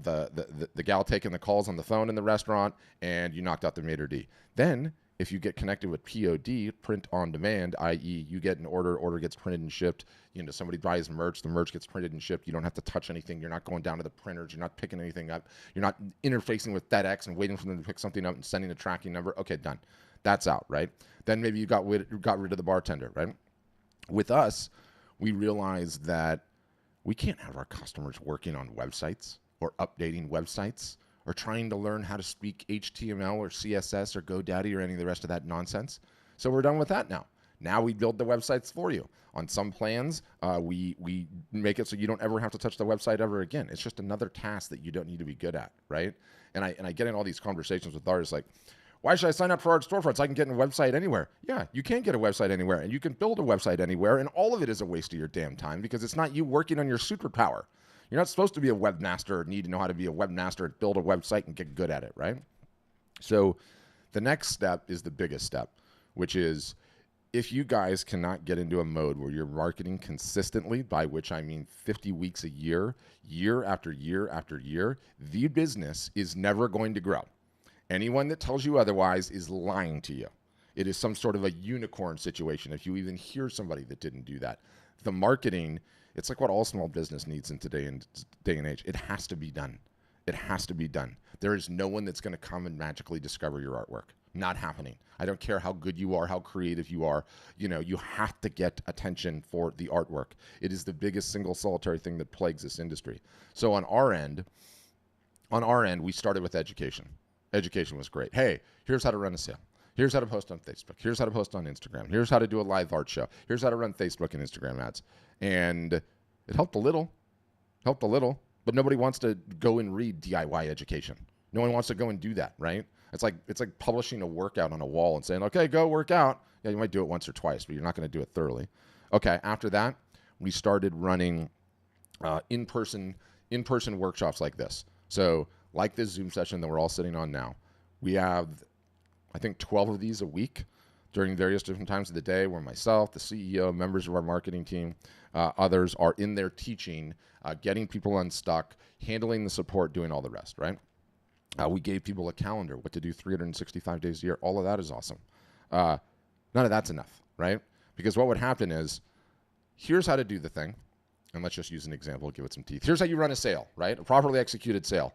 the gal taking the calls on the phone in the restaurant, and you knocked out the maitre d'. Then, if you get connected with POD, print on demand, i.e. you get an order gets printed and shipped, somebody buys merch, the merch gets printed and shipped, you don't have to touch anything, you're not going down to the printers, you're not picking anything up, you're not interfacing with FedEx and waiting for them to pick something up and sending a tracking number. Okay, done. That's out, right? Then maybe you got rid of the bartender, right? With us, we realized that we can't have our customers working on websites or updating websites or trying to learn how to speak HTML or CSS or GoDaddy or any of the rest of that nonsense. So we're done with that now. Now we build the websites for you. On some plans, we make it so you don't ever have to touch the website ever again. It's just another task that you don't need to be good at, right? And I get in all these conversations with artists like, why should I sign up for Art Storefronts? I can get a website anywhere. Yeah, you can get a website anywhere, and you can build a website anywhere, and all of it is a waste of your damn time because it's not you working on your superpower. You're not supposed to be a webmaster or need to know how to be a webmaster and build a website and get good at it, right? So the next step is the biggest step, which is if you guys cannot get into a mode where you're marketing consistently, by which I mean 50 weeks a year, year after year after year, the business is never going to grow. Anyone that tells you otherwise is lying to you. It is some sort of a unicorn situation if you even hear somebody that didn't do that. The marketing, it's like what all small business needs in day and age. It has to be done. It has to be done. There is no one that's going to come and magically discover your artwork. Not happening. I don't care how good you are, how creative you are. You have to get attention for the artwork. It is the biggest single solitary thing that plagues this industry. So on our end, we started with education. Education was great. Hey, here's how to run a sale. Here's how to post on Facebook. Here's how to post on Instagram. Here's how to do a live art show. Here's how to run Facebook and Instagram ads. And it helped a little, but nobody wants to go and read DIY education. No one wants to go and do that, right? It's like publishing a workout on a wall and saying, okay, go work out. Yeah, you might do it once or twice, but you're not going to do it thoroughly. Okay, after that, we started running in-person workshops like this. So like this Zoom session that we're all sitting on now, we have, I think, 12 of these a week during various different times of the day where myself, the CEO, members of our marketing team, others are in there teaching, getting people unstuck, handling the support, doing all the rest, right? We gave people a calendar, what to do 365 days a year. All of that is awesome. None of that's enough, right? Because what would happen is here's how to do the thing. And let's just use an example, give it some teeth. Here's how you run a sale, right? A properly executed sale.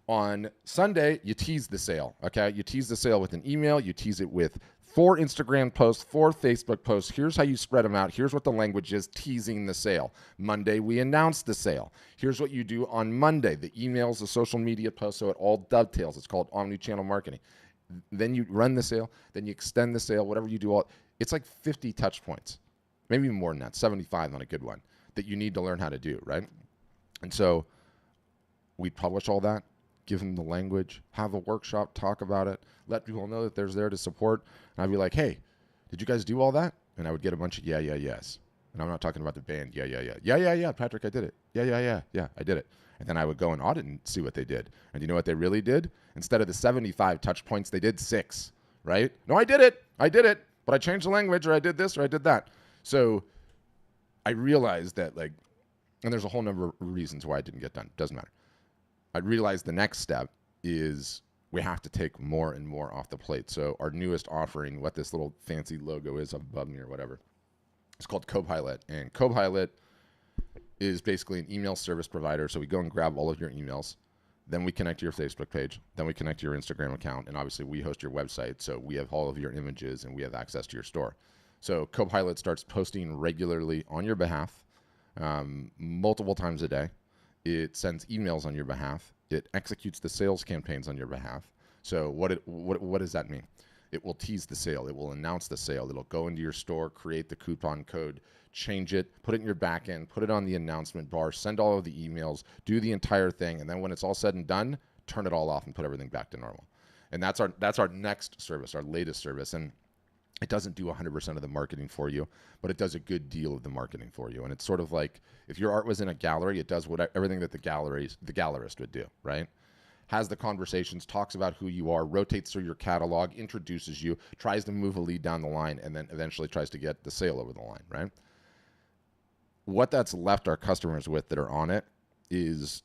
On Sunday, you tease the sale, okay? You tease the sale with an email. You tease it with 4 Instagram posts, 4 Facebook posts. Here's how you spread them out. Here's what the language is, teasing the sale. Monday, we announce the sale. Here's what you do on Monday, the emails, the social media posts, so it all dovetails. It's called omni-channel marketing. Then you run the sale. Then you extend the sale, whatever you do. It's like 50 touch points, maybe more than that, 75 on a good one, that you need to learn how to do, right? And so we publish all that, give them the language, have a workshop, talk about it, let people know that there's there to support. And I'd be like, hey, did you guys do all that? And I would get a bunch of yes. And I'm not talking about the band, yeah, Patrick, I did it. Yeah, I did it. And then I would go and audit and see what they did. And you know what they really did? Instead of the 75 touch points, they did 6, right? No, I did it, but I changed the language, or I did this, or I did that. So I realized that, like, and there's a whole number of reasons why it didn't get done. Doesn't matter. I realized the next step is we have to take more and more off the plate. So our newest offering, what this little fancy logo is above me or whatever, it's called Copilot. And Copilot is basically an email service provider. So we go and grab all of your emails. Then we connect to your Facebook page. Then we connect to your Instagram account. And obviously we host your website. So we have all of your images and we have access to your store. So Copilot starts posting regularly on your behalf, multiple times a day. It sends emails on your behalf. It executes the sales campaigns on your behalf. So what does that mean? It will tease the sale. It will announce the sale. It'll go into your store, create the coupon code, change it, put it in your back end, put it on the announcement bar, send all of the emails, do the entire thing. And then when it's all said and done, turn it all off and put everything back to normal. And that's our next service, our latest service. And it doesn't do 100% of the marketing for you, but it does a good deal of the marketing for you. And it's sort of like if your art was in a gallery, it does everything that the gallerist would do, right? Has the conversations, talks about who you are, rotates through your catalog, introduces you, tries to move a lead down the line, and then eventually tries to get the sale over the line, right? What that's left our customers with that are on it is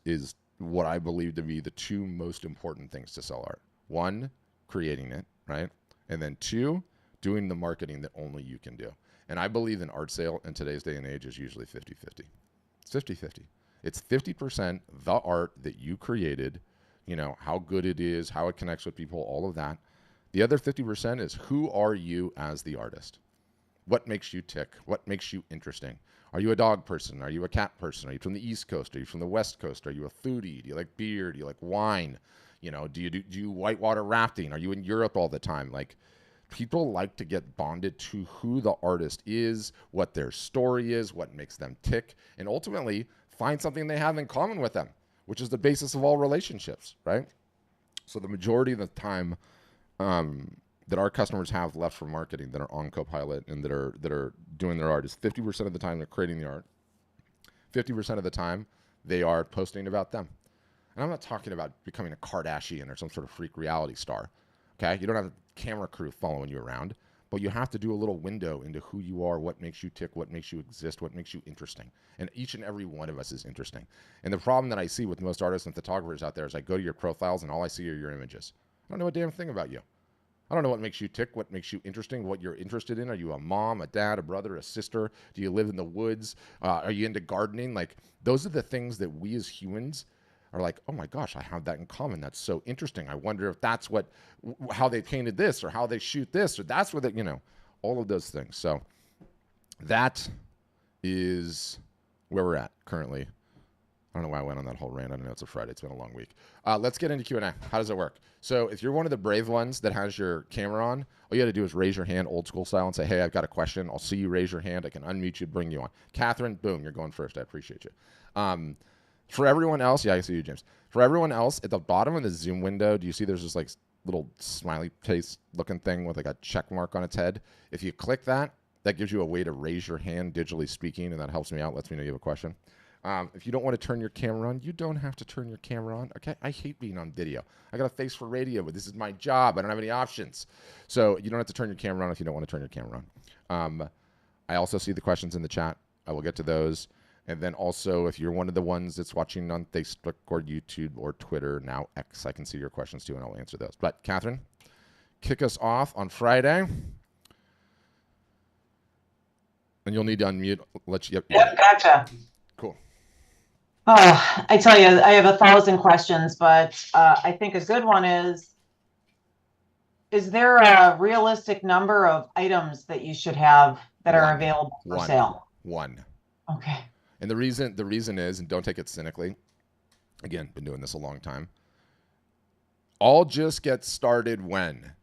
what I believe to be the 2 most important things to sell art. 1, creating it, right? And then 2, doing the marketing that only you can do. And I believe an art sale in today's day and age is usually 50-50. It's 50-50. It's 50% the art that you created, you know, how good it is, how it connects with people, all of that. The other 50% is who are you as the artist? What makes you tick? What makes you interesting? Are you a dog person? Are you a cat person? Are you from the East Coast? Are you from the West Coast? Are you a foodie? Do you like beer? Do you like wine? You know, do you whitewater rafting? Are you in Europe all the time? Like, people like to get bonded to who the artist is, what their story is, what makes them tick, and ultimately find something they have in common with them, which is the basis of all relationships, right? So the majority of the time that our customers have left for marketing that are on Copilot and that are doing their art is 50% of the time they're creating the art, 50% of the time they are posting about them. And I'm not talking about becoming a Kardashian or some sort of freak reality star. Okay, you don't have a camera crew following you around, but you have to do a little window into who you are, what makes you tick, what makes you exist, what makes you interesting. And each and every one of us is interesting. And the problem that I see with most artists and photographers out there is I go to your profiles and all I see are your images. I don't know a damn thing about you. I don't know what makes you tick, what makes you interesting, what you're interested in. Are you a mom, a dad, a brother, a sister? Do you live in the woods? Are you into gardening? Like, those are the things that we as humans are like, oh my gosh, I have that in common. That's so interesting. I wonder if that's how they painted this or how they shoot this or that's what all of those things. So that is where we're at currently. I don't know why I went on that whole rant. I know it's a Friday. It's been a long week. Let's get into Q&A. How does it work? So if you're one of the brave ones that has your camera on, all you got to do is raise your hand old school style and say, hey, I've got a question. I'll see you raise your hand. I can unmute you, bring you on. Catherine, boom, you're going first. I appreciate you. For everyone else, yeah, I see you, James. For everyone else, at the bottom of the Zoom window, do you see there's this like little smiley face looking thing with like a check mark on its head? If you click that, that gives you a way to raise your hand digitally speaking, and that helps me out, lets me know you have a question. If you don't want to turn your camera on, you don't have to turn your camera on. Okay, I hate being on video. I got a face for radio, but this is my job. I don't have any options. So you don't have to turn your camera on if you don't want to turn your camera on. I also see the questions in the chat. I will get to those. And then also, if you're one of the ones that's watching on Facebook or YouTube or Twitter, now X, I can see your questions too, and I'll answer those. But Catherine, kick us off on Friday. And you'll need to unmute. Let you. Yep, you got Yep, it. gotcha. Cool. Oh, I tell you, I have 1,000 questions, but I think a good one is there a realistic number of items that you should have that are One, available for one, sale? one. Okay. And the reason is, and don't take it cynically. Again, been doing this a long time. All just gets started when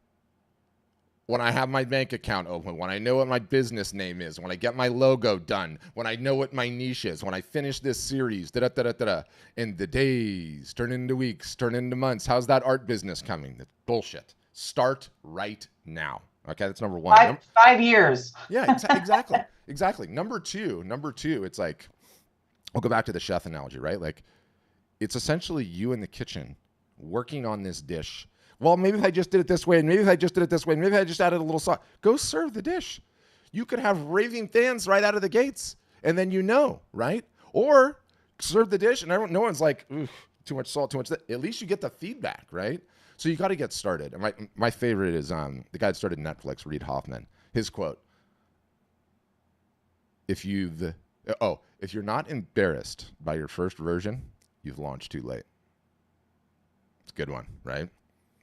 I have my bank account open, when I know what my business name is, when I get my logo done, when I know what my niche is, when I finish this series, da da da da da, and the days turn into weeks, turn into months. How's that art business coming? That's bullshit. Start right now. Okay, that's number one. 5 years. Yeah, exactly. Number two, it's like I'll go back to the chef analogy, right? Like it's essentially you in the kitchen working on this dish. Well, maybe if I just did it this way, and maybe if I just did it this way, and maybe if I just added a little salt, go serve the dish. You could have raving fans right out of the gates, and then right? Or serve the dish, and no one's like, too much salt, too much. At least you get the feedback, right? So you got to get started. And my favorite is the guy that started Netflix, Reid Hoffman. His quote: "If you're not embarrassed by your first version, you've launched too late." It's a good one, right?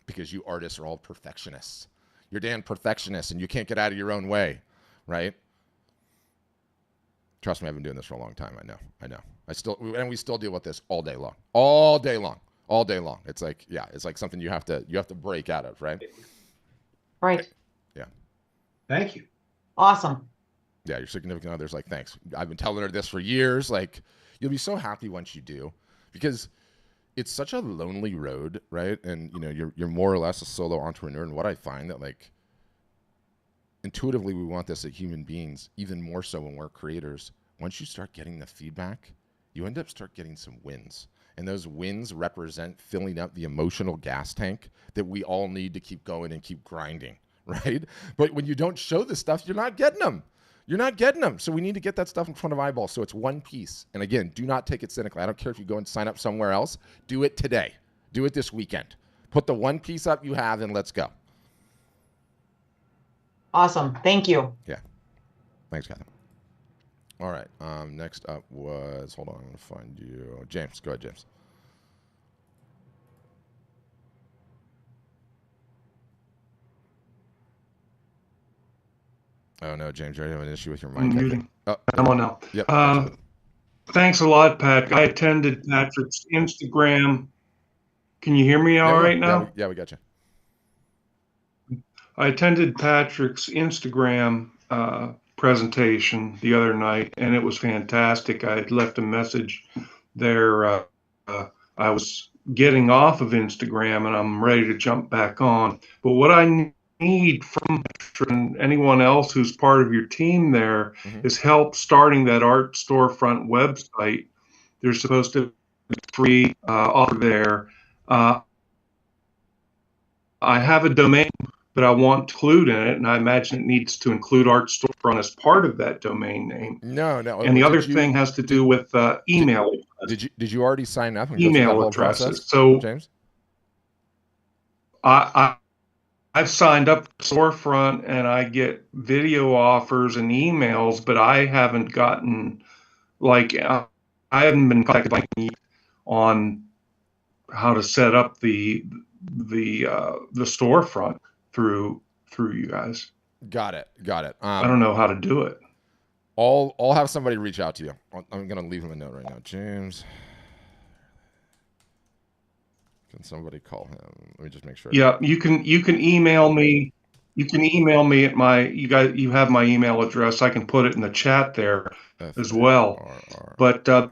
Because you artists are all perfectionists. You're damn perfectionists, and you can't get out of your own way, right? Trust me, I've been doing this for a long time. I know. We still deal with this all day long, all day long. It's like, yeah, it's like something you have to break out of, right? Right. Yeah, Thank you. Awesome. yeah. Your significant other's like, thanks. I've been telling her this for years. Like, you'll be so happy once you do, because it's such a lonely road, right? And you're more or less a solo entrepreneur. And what I find that, like, intuitively we want this as human beings, even more so when we're creators. Once you start getting the feedback, you end up start getting some wins. And those wins represent filling up the emotional gas tank that we all need to keep going and keep grinding, right? But when you don't show this stuff, you're not getting them. You're not getting them. So we need to get that stuff in front of eyeballs. So it's one piece. And again, do not take it cynically. I don't care if you go and sign up somewhere else. Do it today. Do it this weekend. Put the one piece up you have and let's go. Awesome. Thank you. Yeah. Thanks, Catherine. All right. Next up was, hold on, I'm going to find you. James. Go ahead, James. Oh, no, James, you already have an issue with your mic. Muting. Oh, I'm on now. yep. Gotcha. Thanks a lot, Pat. I attended Patrick's Instagram. Can you hear me all right now? Yeah, we got you. I attended Patrick's Instagram presentation the other night, and it was fantastic. I had left a message there. I was getting off of Instagram, and I'm ready to jump back on. But what I need from Patrick and anyone else who's part of your team there is help starting that art storefront website. There's supposed to be free offer there. I have a domain, but I want to include in it, and I imagine it needs to include Art Storefront as part of that domain name. No. And the other thing has to do with email. Did you already sign up and go through Email that whole addresses. process, So James? I've signed up for Storefront, and I get video offers and emails, but I haven't gotten I haven't been contacted by me on how to set up the storefront through you guys. Got it. I don't know how to do it. I'll have somebody reach out to you. I'm gonna leave him a note right now. James, can somebody call him? Let me just make sure. Yeah, you can email me. You can email me at you have my email address. I can put it in the chat there as well. But the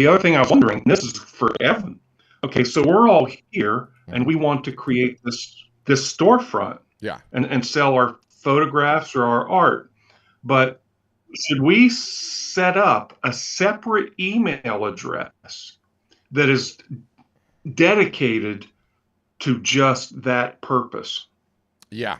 other thing I was wondering, this is for Evan. Okay, so we're all here and we want to create this storefront. Yeah. And sell our photographs or our art. But should we set up a separate email address that is dedicated to just that purpose? Yeah,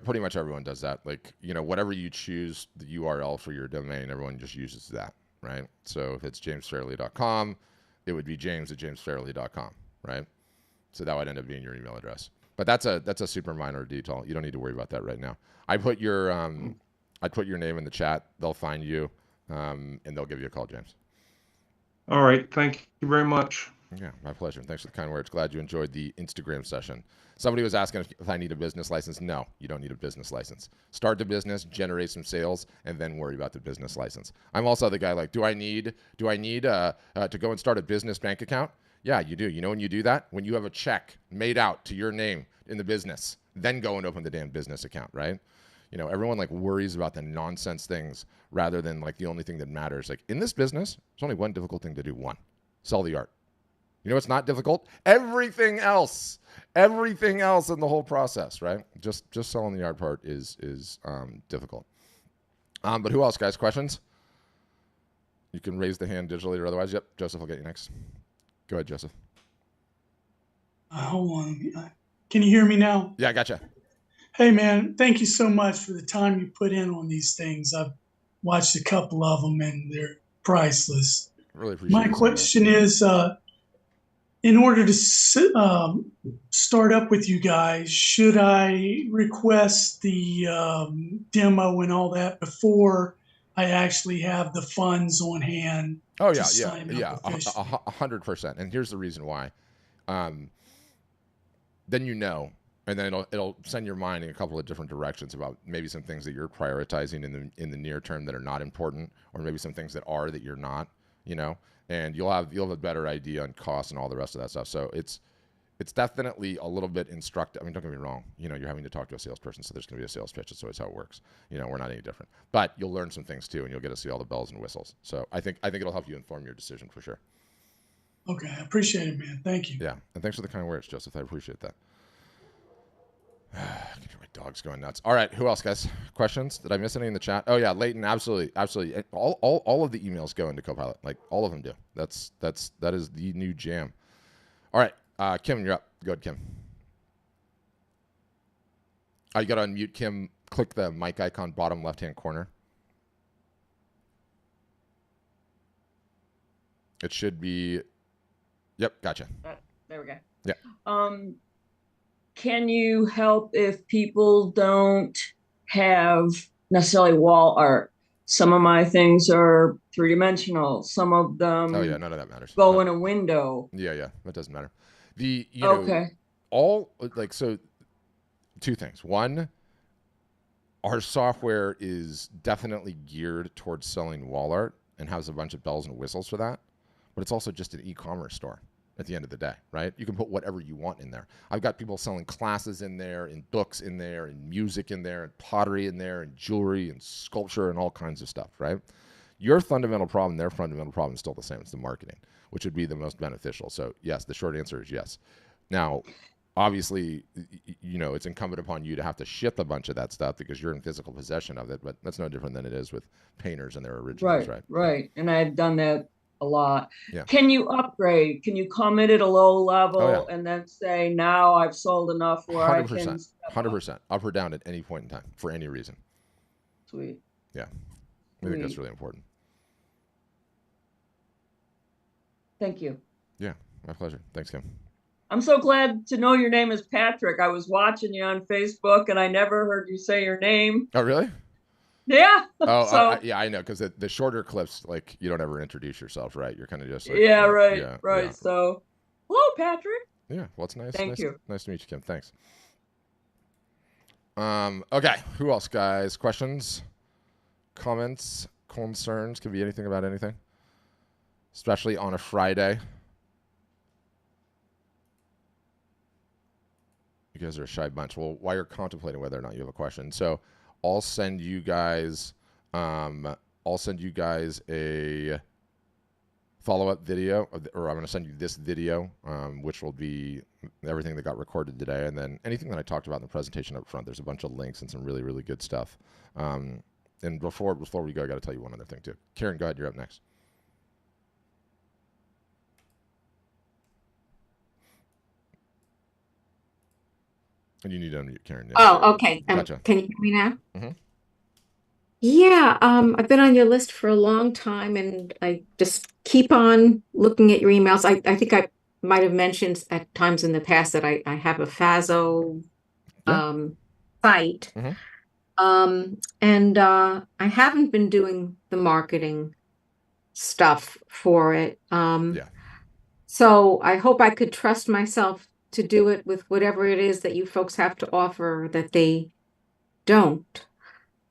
pretty much everyone does that. Like, whatever you choose the URL for your domain, everyone just uses that, right? So if it's jamesfairley.com, it would be james@jamesfairley.com, right? So that would end up being your email address. But that's a super minor detail. You don't need to worry about that right now. I put your name in the chat. They'll find you, and they'll give you a call, James. All right. Thank you very much. Yeah, my pleasure. Thanks for the kind words. Glad you enjoyed the Instagram session. Somebody was asking if I need a business license. No, you don't need a business license. Start the business, generate some sales, and then worry about the business license. I'm also the guy like, do I need to go and start a business bank account? Yeah, you do. You know when you do that? When you have a check made out to your name in the business, then go and open the damn business account, right? You know, everyone like worries about the nonsense things rather than like the only thing that matters. Like in this business, there's only one difficult thing to do. One, sell the art. You know what's not difficult? Everything else in the whole process, right? Just selling the art part is difficult. But who else, guys? Questions? You can raise the hand digitally or otherwise. Yep, Joseph will get you next. Go ahead, Joseph. Hold on. Can you hear me now? Yeah, I gotcha. Hey, man, thank you so much for the time you put in on these things. I've watched a couple of them, and they're priceless. Really appreciate it. My question is, in order to start up with you guys, should I request the demo and all that before I actually have the funds on hand? Oh to yeah, sign up yeah, officially? 100%. And here's the reason why. Then you know, and then it'll send your mind in a couple of different directions about maybe some things that you're prioritizing in the near term that are not important, or maybe some things that are that you're not. You know, and you'll have a better idea on cost and all the rest of that stuff. So it's definitely a little bit instructive. I mean, don't get me wrong. You know, you're having to talk to a salesperson, so there's going to be a sales pitch. That's always how it works. You know, we're not any different. But you'll learn some things too, and you'll get to see all the bells and whistles. So I think it'll help you inform your decision for sure. Okay, I appreciate it, man. Thank you. Yeah, and thanks for the kind words, Joseph. I appreciate that. I can hear my dog's going nuts. All right, who else, guys? Questions? Did I miss any in the chat? Oh yeah, Leighton, absolutely. All of the emails go into Copilot. Like all of them do. That is the new jam. All right, Kim, you're up. Go ahead, Kim. Oh, you got to unmute, Kim. Click the mic icon, bottom left-hand corner. It should be. Yep, gotcha. There we go. Yeah. Can you help if people don't have necessarily wall art? Some of my things are three-dimensional. Some of them Oh yeah, none of that matters. go No. in a window. Yeah, that doesn't matter. You Okay. know, so two things. One, our software is definitely geared towards selling wall art and has a bunch of bells and whistles for that, but it's also just an e-commerce store at the end of the day, right? You can put whatever you want in there. I've got people selling classes in there, and books in there, and music in there, and pottery in there, and jewelry, and sculpture, and all kinds of stuff, right? Your fundamental problem, their fundamental problem is still the same. It's the marketing, which would be the most beneficial. So yes, the short answer is yes. Now, obviously, you know, it's incumbent upon you to have to ship a bunch of that stuff because you're in physical possession of it, but that's no different than it is with painters and their originals, right? Right. And I've done that a lot. Yeah. Can you upgrade? Can you come in at a low level Oh, and then say, now I've sold enough where I can 100%, step up? 100%, up or down at any point in time for any reason. Sweet. Yeah, I think that's really important. Thank you. Yeah, my pleasure. Thanks, Kim. I'm so glad to know your name is Patrick. I was watching you on Facebook and I never heard you say your name. Oh, really? Yeah. Oh, So, yeah, I know, because the shorter clips, like, you don't ever introduce yourself, right? You're kind of just like, yeah, right. yeah, right. yeah. So, hello, Patrick. Yeah, well, it's nice. Thank you. Nice to meet you, Kim. Thanks. Okay, who else, guys? Questions, comments, concerns? Could be anything about anything, especially on a Friday. You guys are a shy bunch. Well, while you're contemplating whether or not you have a question, so I'll send you guys a follow-up video, or I'm going to send you this video, which will be everything that got recorded today, and then anything that I talked about in the presentation up front. There's a bunch of links and some really, really good stuff. And before we go, I got to tell you one other thing too. Karen, go ahead. You're up next. And you need to unmute, Karen. Yeah. Oh, okay. Gotcha. Can you hear me now? Mhm. Yeah, I've been on your list for a long time, and I just keep on looking at your emails. I think I might have mentioned at times in the past that I have a FASO Yeah. site. Mhm. And I haven't been doing the marketing stuff for it. Yeah. So I hope I could trust myself to do it with whatever it is that you folks have to offer that they don't.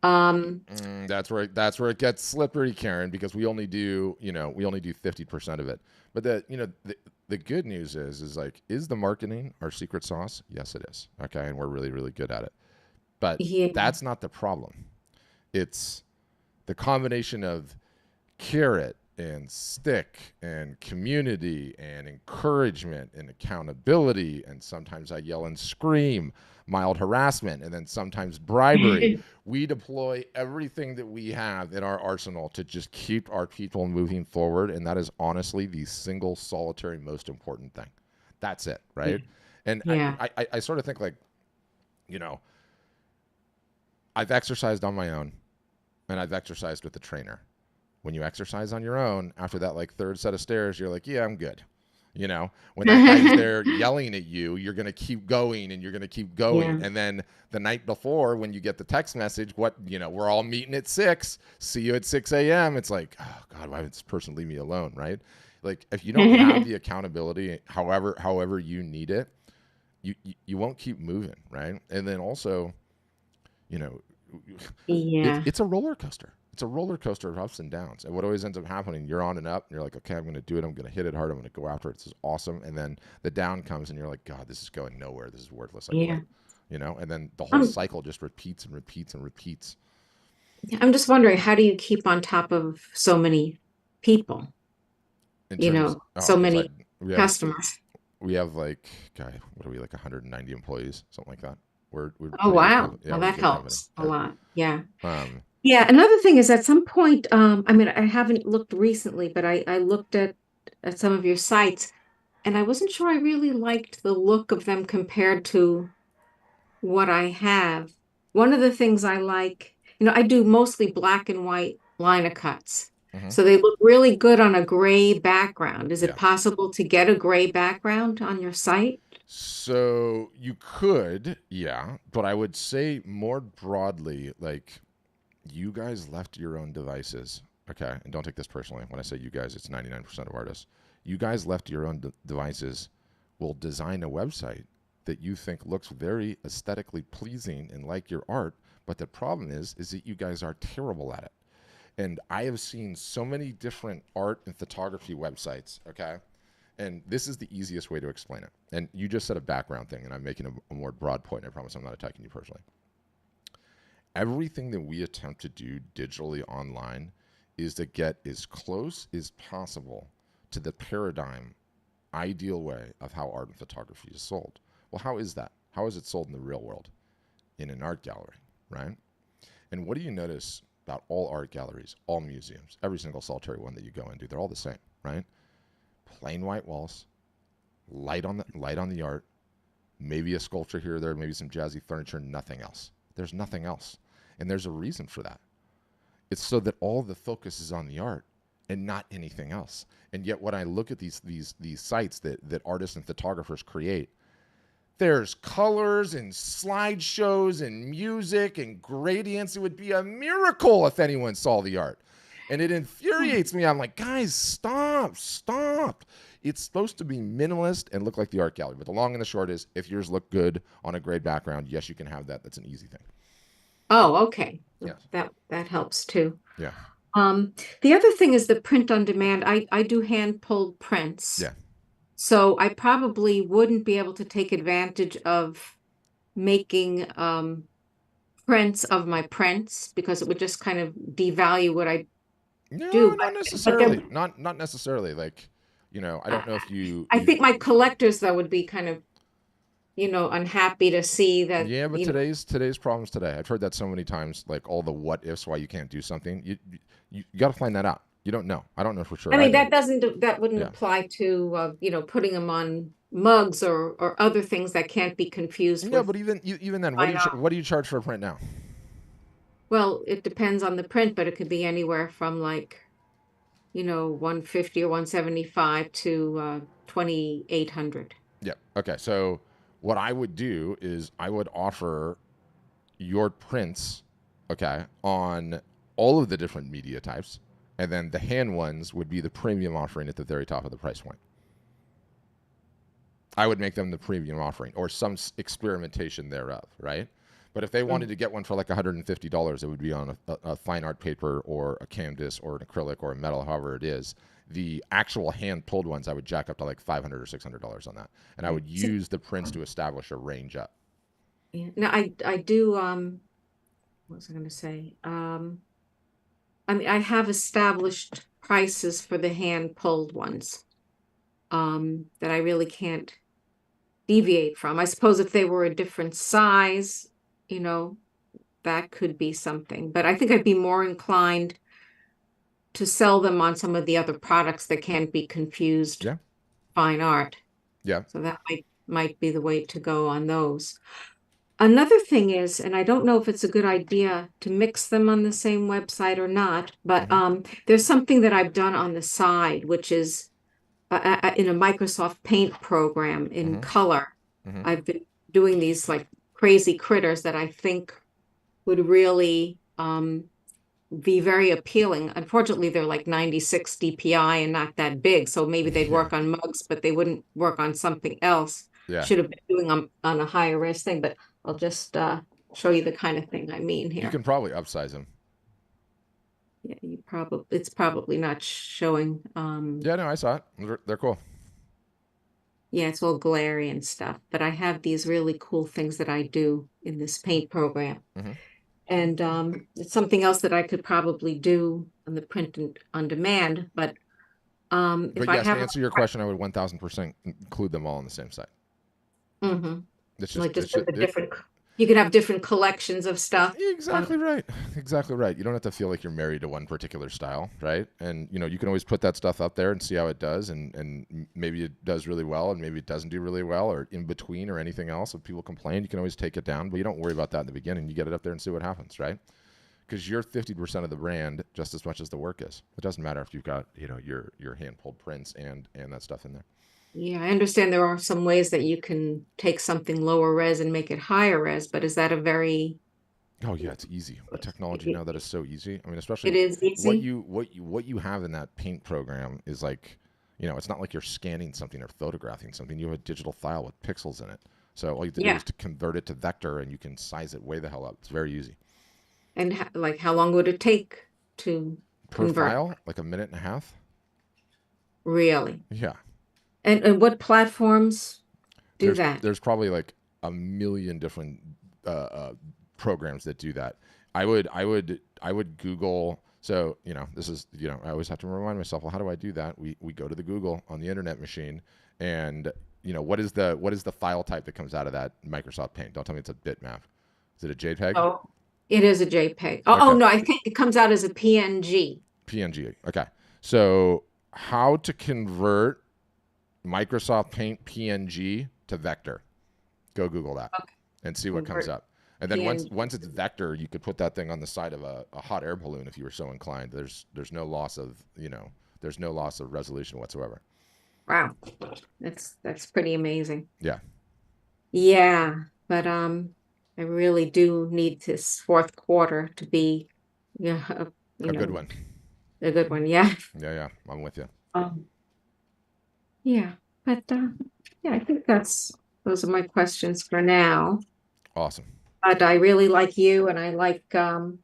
That's where it gets slippery, Karen, because we only do 50% of it. But the good news is like, is the marketing our secret sauce? Yes, it is. Okay, and we're really, really good at it. But Yeah. that's not the problem. It's the combination of carrot and stick and community and encouragement and accountability, and sometimes I yell and scream, mild harassment, and then sometimes bribery. We deploy everything that we have in our arsenal to just keep our people moving forward, and that is honestly the single solitary most important thing. That's it, right? And Yeah. I sort of think, like, you know, I've exercised on my own and I've exercised with a trainer. When you exercise on your own, after that like third set of stairs, you're like, yeah, I'm good. You know, when that guy's there yelling at you, you're going to keep going and you're going to keep going. Yeah. And then the night before, when you get the text message, we're all meeting at 6, see you at 6 a.m. It's like, oh God, why would this person leave me alone? Right? Like, if you don't have the accountability, however you need it, you won't keep moving. Right. And then also, you know, Yeah. it's a roller coaster. It's a roller coaster of ups and downs. And what always ends up happening, you're on and up, and you're like, okay, I'm going to do it. I'm going to hit it hard. I'm going to go after it. This is awesome. And then the down comes, and you're like, God, this is going nowhere. This is worthless. I Yeah. quit. You know, and then the whole Um, cycle just repeats and repeats and repeats. I'm just wondering, how do you keep on top of so many people, In you terms, know, oh, so 'cause many we customers? have like, God, what are we, like 190 employees, something like that. We're Oh, pretty good wow. company. Yeah, Well, we're a that good company. helps a lot. Yeah. Um, Yeah. Another thing is, at some point, I mean, I haven't looked recently, but I looked at some of your sites, and I wasn't sure I really liked the look of them compared to what I have. One of the things I like, I do mostly black and white liner cuts. mhm. So they look really good on a gray background. Is Yeah. it possible to get a gray background on your site? So you could, yeah, but I would say more broadly, like, you guys left your own devices. Okay, and don't take this personally. When I say you guys, it's 99% of artists. You guys left your own devices will design a website that you think looks very aesthetically pleasing and like your art, but the problem is that you guys are terrible at it. And I have seen so many different art and photography websites, okay? And this is the easiest way to explain it. And you just said a background thing, and I'm making a more broad point. I promise I'm not attacking you personally. Everything that we attempt to do digitally online is to get as close as possible to the paradigm, ideal way of how art and photography is sold. Well, how is that? How is it sold in the real world? In an art gallery, right? And what do you notice about all art galleries, all museums, every single solitary one that you go into? They're all the same, right? Plain white walls, light on the art, maybe a sculpture here or there, maybe some jazzy furniture, nothing else. There's nothing else. And there's a reason for that. It's so that all the focus is on the art and not anything else. And yet when I look at these sites that artists and photographers create, there's colors and slideshows and music and gradients. It would be a miracle if anyone saw the art. And it infuriates me. I'm like, guys, stop. It's supposed to be minimalist and look like the art gallery. But the long and the short is, if yours look good on a gray background, yes, you can have that. That's an easy thing. Oh, okay. Yes. That helps too. Yeah. The other thing is the print on demand. I do hand pulled prints. Yeah. So I probably wouldn't be able to take advantage of making prints of my prints, because it would just kind of devalue what I No, do. not necessarily. Not necessarily. Like, I don't know if I think my collectors, though, would be kind of, unhappy to see that. Yeah, but today's problems today. I've heard that so many times, like all the what ifs why you can't do something. You got to find that out. You don't know. I don't know for sure. I mean, either. that wouldn't Yeah. apply to, putting them on mugs or other things that can't be confused No, with. but even then, I know. what do you charge for a print now? Well, it depends on the print, but it could be anywhere from like 150 or 175 to 2,800. Yeah. Okay. So what I would do is I would offer your prints, okay, on all of the different media types, and then the hand ones would be the premium offering at the very top of the price point. I would make them the premium offering or some experimentation thereof, right? But if they wanted to get one for like $150, it would be on a fine art paper or a canvas or an acrylic or a metal, however it is. The actual hand-pulled ones, I would jack up to like $500 or $600 on that, and I would use the prints to establish a range up. Yeah. Now I do what was I going to say? I mean, I have established prices for the hand pulled ones that I really can't deviate from. I suppose if they were a different size, that could be something. But I think I'd be more inclined to sell them on some of the other products that can't be confused. Yeah. Fine art. Yeah. So that might be the way to go on those. Another thing is, and I don't know if it's a good idea to mix them on the same website or not, but there's something that I've done on the side, which is in a Microsoft Paint program in color. I've been doing these like crazy critters that I think would really be very appealing. Unfortunately, they're like 96 DPI and not that big, so maybe they'd work on mugs, but they wouldn't work on something else. Yeah. Should have been doing on a higher res thing, but I'll just show you the kind of thing I mean here. You can probably upsize them. Yeah, it's probably not showing. Yeah, no, I saw it. They're cool. Yeah, it's all glary and stuff, but I have these really cool things that I do in this paint program. And it's something else that I could probably do on the print on demand, but But if I yes, to have answer your question, I would 1000% include them all on the same site. It's just, like it's just with the just- different, you could have different collections of stuff. Exactly right. Exactly right. You don't have to feel like you're married to one particular style, right? And you can always put that stuff up there and see how it does, and maybe it does really well, and maybe it doesn't do really well, or in between, or anything else. If people complain, you can always take it down, but you don't worry about that in the beginning. You get it up there and see what happens, right? Because you're 50% of the brand just as much as the work is. It doesn't matter if you've got your hand pulled prints and that stuff in there. Yeah, I understand there are some ways that you can take something lower res and make it higher res, but is that a very... Oh yeah, it's easy. The technology now that is so easy. I mean, especially It is easy. what you have in that paint program is like, it's not like you're scanning something or photographing something. You have a digital file with pixels in it. So all you have to do is to convert it to vector, and you can size it way the hell up. It's very easy. And how long would it take to Per convert? file, like a minute and a half. Really? Yeah. And what platforms do that? There's probably like a million different programs that do that. I would Google. So this is I always have to remind myself, well, how do I do that? We go to the Google on the internet machine, and what is the file type that comes out of that Microsoft Paint? Don't tell me it's a bitmap. Is it a JPEG? Oh, it is a JPEG. Oh, Okay. no, I think it comes out as a PNG. PNG. Okay. So how to convert Microsoft Paint PNG to vector? Go Google that and see what comes Convert up. And then PNG. once it's vector, you could put that thing on the side of a hot air balloon if you were so inclined. There's no loss of there's no loss of resolution whatsoever. Wow, that's pretty amazing. Yeah. Yeah, but I really do need this fourth quarter to be A good one. a good one. Yeah. Yeah, I'm with you. Yeah, but yeah, I think those are my questions for now. Awesome. But I really like you, and I like and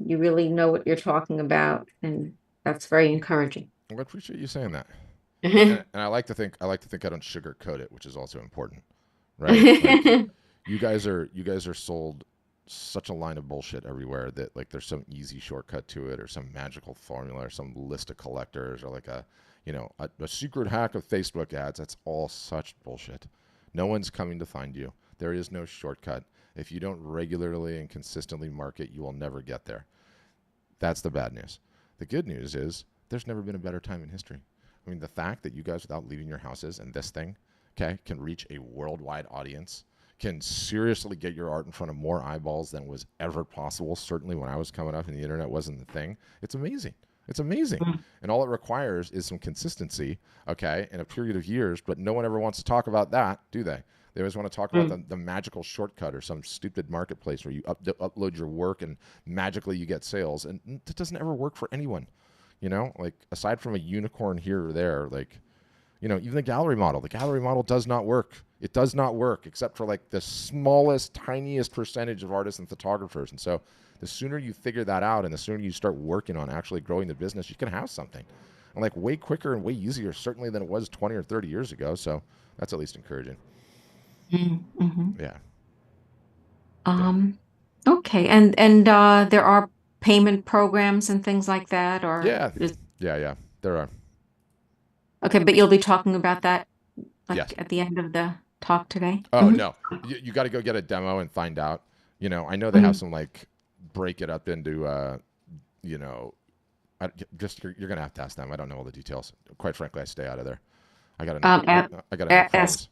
you really know what you're talking about, and that's very encouraging. Well, I appreciate you saying that. And I like to think I don't sugarcoat it, which is also important, right? Like, you guys are sold such a line of bullshit everywhere that like there's some easy shortcut to it, or some magical formula, or some list of collectors, or like a secret hack of Facebook ads. That's all such bullshit. No one's coming to find you. There is no shortcut. If you don't regularly and consistently market, you will never get there. That's the bad news. The good news is there's never been a better time in history. I mean, the fact that you guys, without leaving your houses, and this thing, can reach a worldwide audience, can seriously get your art in front of more eyeballs than was ever possible. Certainly when I was coming up and the internet wasn't the thing. It's amazing. It's amazing. Mm. And all it requires is some consistency, okay, in a period of years. But no one ever wants to talk about that, do they? They always want to talk about the magical shortcut or some stupid marketplace where you upload your work and magically you get sales. And it doesn't ever work for anyone, you know? Like, aside from a unicorn here or there, like, you know, even the gallery model does not work. It does not work except for like the smallest, tiniest percentage of artists and photographers. And so the sooner you figure that out and the sooner you start working on actually growing the business, you can have something. And like way quicker and way easier, certainly, than it was 20 or 30 years ago. So that's at least encouraging. Mm-hmm. Yeah. Okay. And there are payment programs and things like that, or Yeah. Yeah. There are. okay, but you'll be talking about that like Yes. at the end of the talk today? Oh, Mhm. no. You got to go get a demo and find out. You know, I know they have some like break it up into, you know, you're going to have to ask them. I don't know all the details. Quite frankly, I stay out of there. I got enough problems.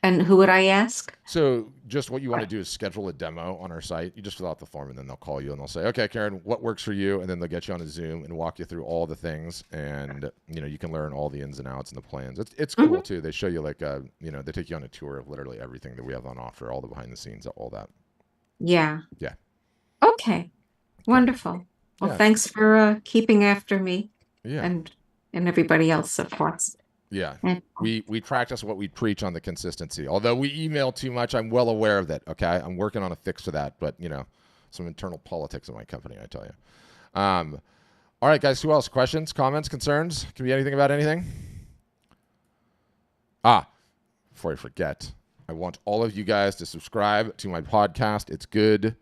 And who would I ask? So just what you want to do is schedule a demo on our site. You just fill out the form and then they'll call you and they'll say, okay, Karen, what works for you? And then they'll get you on a Zoom and walk you through all the things. And, you know, you can learn all the ins and outs and the plans. It's cool too. They show you like, you know, they take you on a tour of literally everything that we have on offer, all the behind the scenes, all that. Yeah. Yeah. Okay. Wonderful. Well, Yeah. thanks for keeping after me Yeah. and everybody else, of course. Yeah. And- We practice what we preach on the consistency. Although we email too much, I'm well aware of that. Okay. I'm working on a fix for that, but you know, some internal politics in my company, I tell you. All right, guys, who else? Questions, comments, concerns? Can be anything about anything? Before I forget, I want all of you guys to subscribe to my podcast. It's good.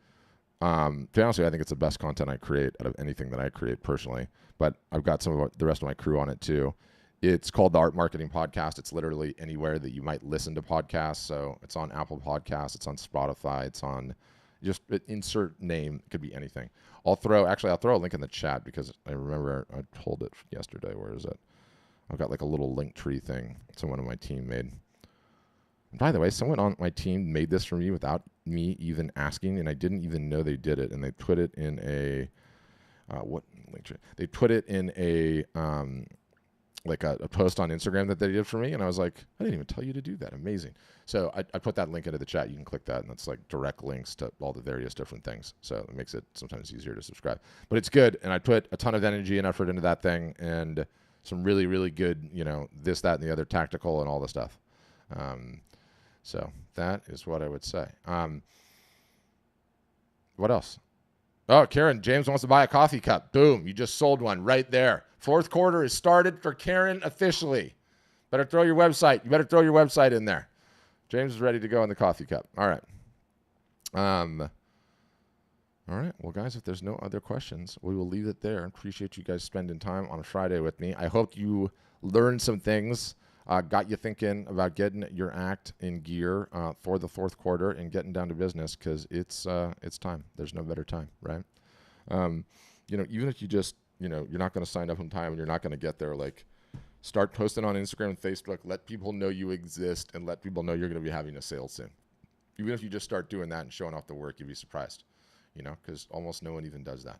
To be honest with you, I think it's the best content I create out of anything that I create personally, but I've got some of the rest of my crew on it too. It's called the Art Marketing Podcast. It's literally anywhere that you might listen to podcasts. So it's on Apple Podcasts. It's on Spotify. It's on just insert name. It could be anything. I'll throw a link in the chat because I remember I told it yesterday. Where is it? I've got like a little link tree thing someone on my team made. And by the way, someone on my team made this for me without me even asking, and I didn't even know they did it. And they put it in a what link tree? They put it in a like a post on Instagram that they did for me. And I was like, I didn't even tell you to do that. Amazing. So I put that link into the chat. You can click that and that's like direct links to all the various different things. So it makes it sometimes easier to subscribe, but it's good. And I put a ton of energy and effort into that thing and some really, really good, you know, this, that, and the other tactical and all the stuff. So that is what I would say. What else? Oh, Karen, James wants to buy a coffee cup. Boom. You just sold one right there. Fourth quarter is started for Karen officially. Better throw your website. You better throw your website in there. James is ready to go in the coffee cup. All right. All right. Well, guys, if there's no other questions, we will leave it there. Appreciate you guys spending time on a Friday with me. I hope you learned some things, got you thinking about getting your act in gear for the fourth quarter and getting down to business because it's time. There's no better time, right? You know, even if you just, you know, you're not going to sign up on time and you're not going to get there, like start posting on Instagram and Facebook, let people know you exist and let people know you're going to be having a sale soon. Even if you just start doing that and showing off the work, you'd be surprised, you know, because almost no one even does that.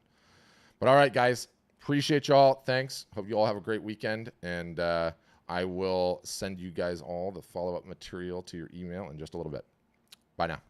But all right, guys, appreciate y'all. Thanks. Hope you all have a great weekend. And I will send you guys all the follow-up material to your email in just a little bit. Bye now.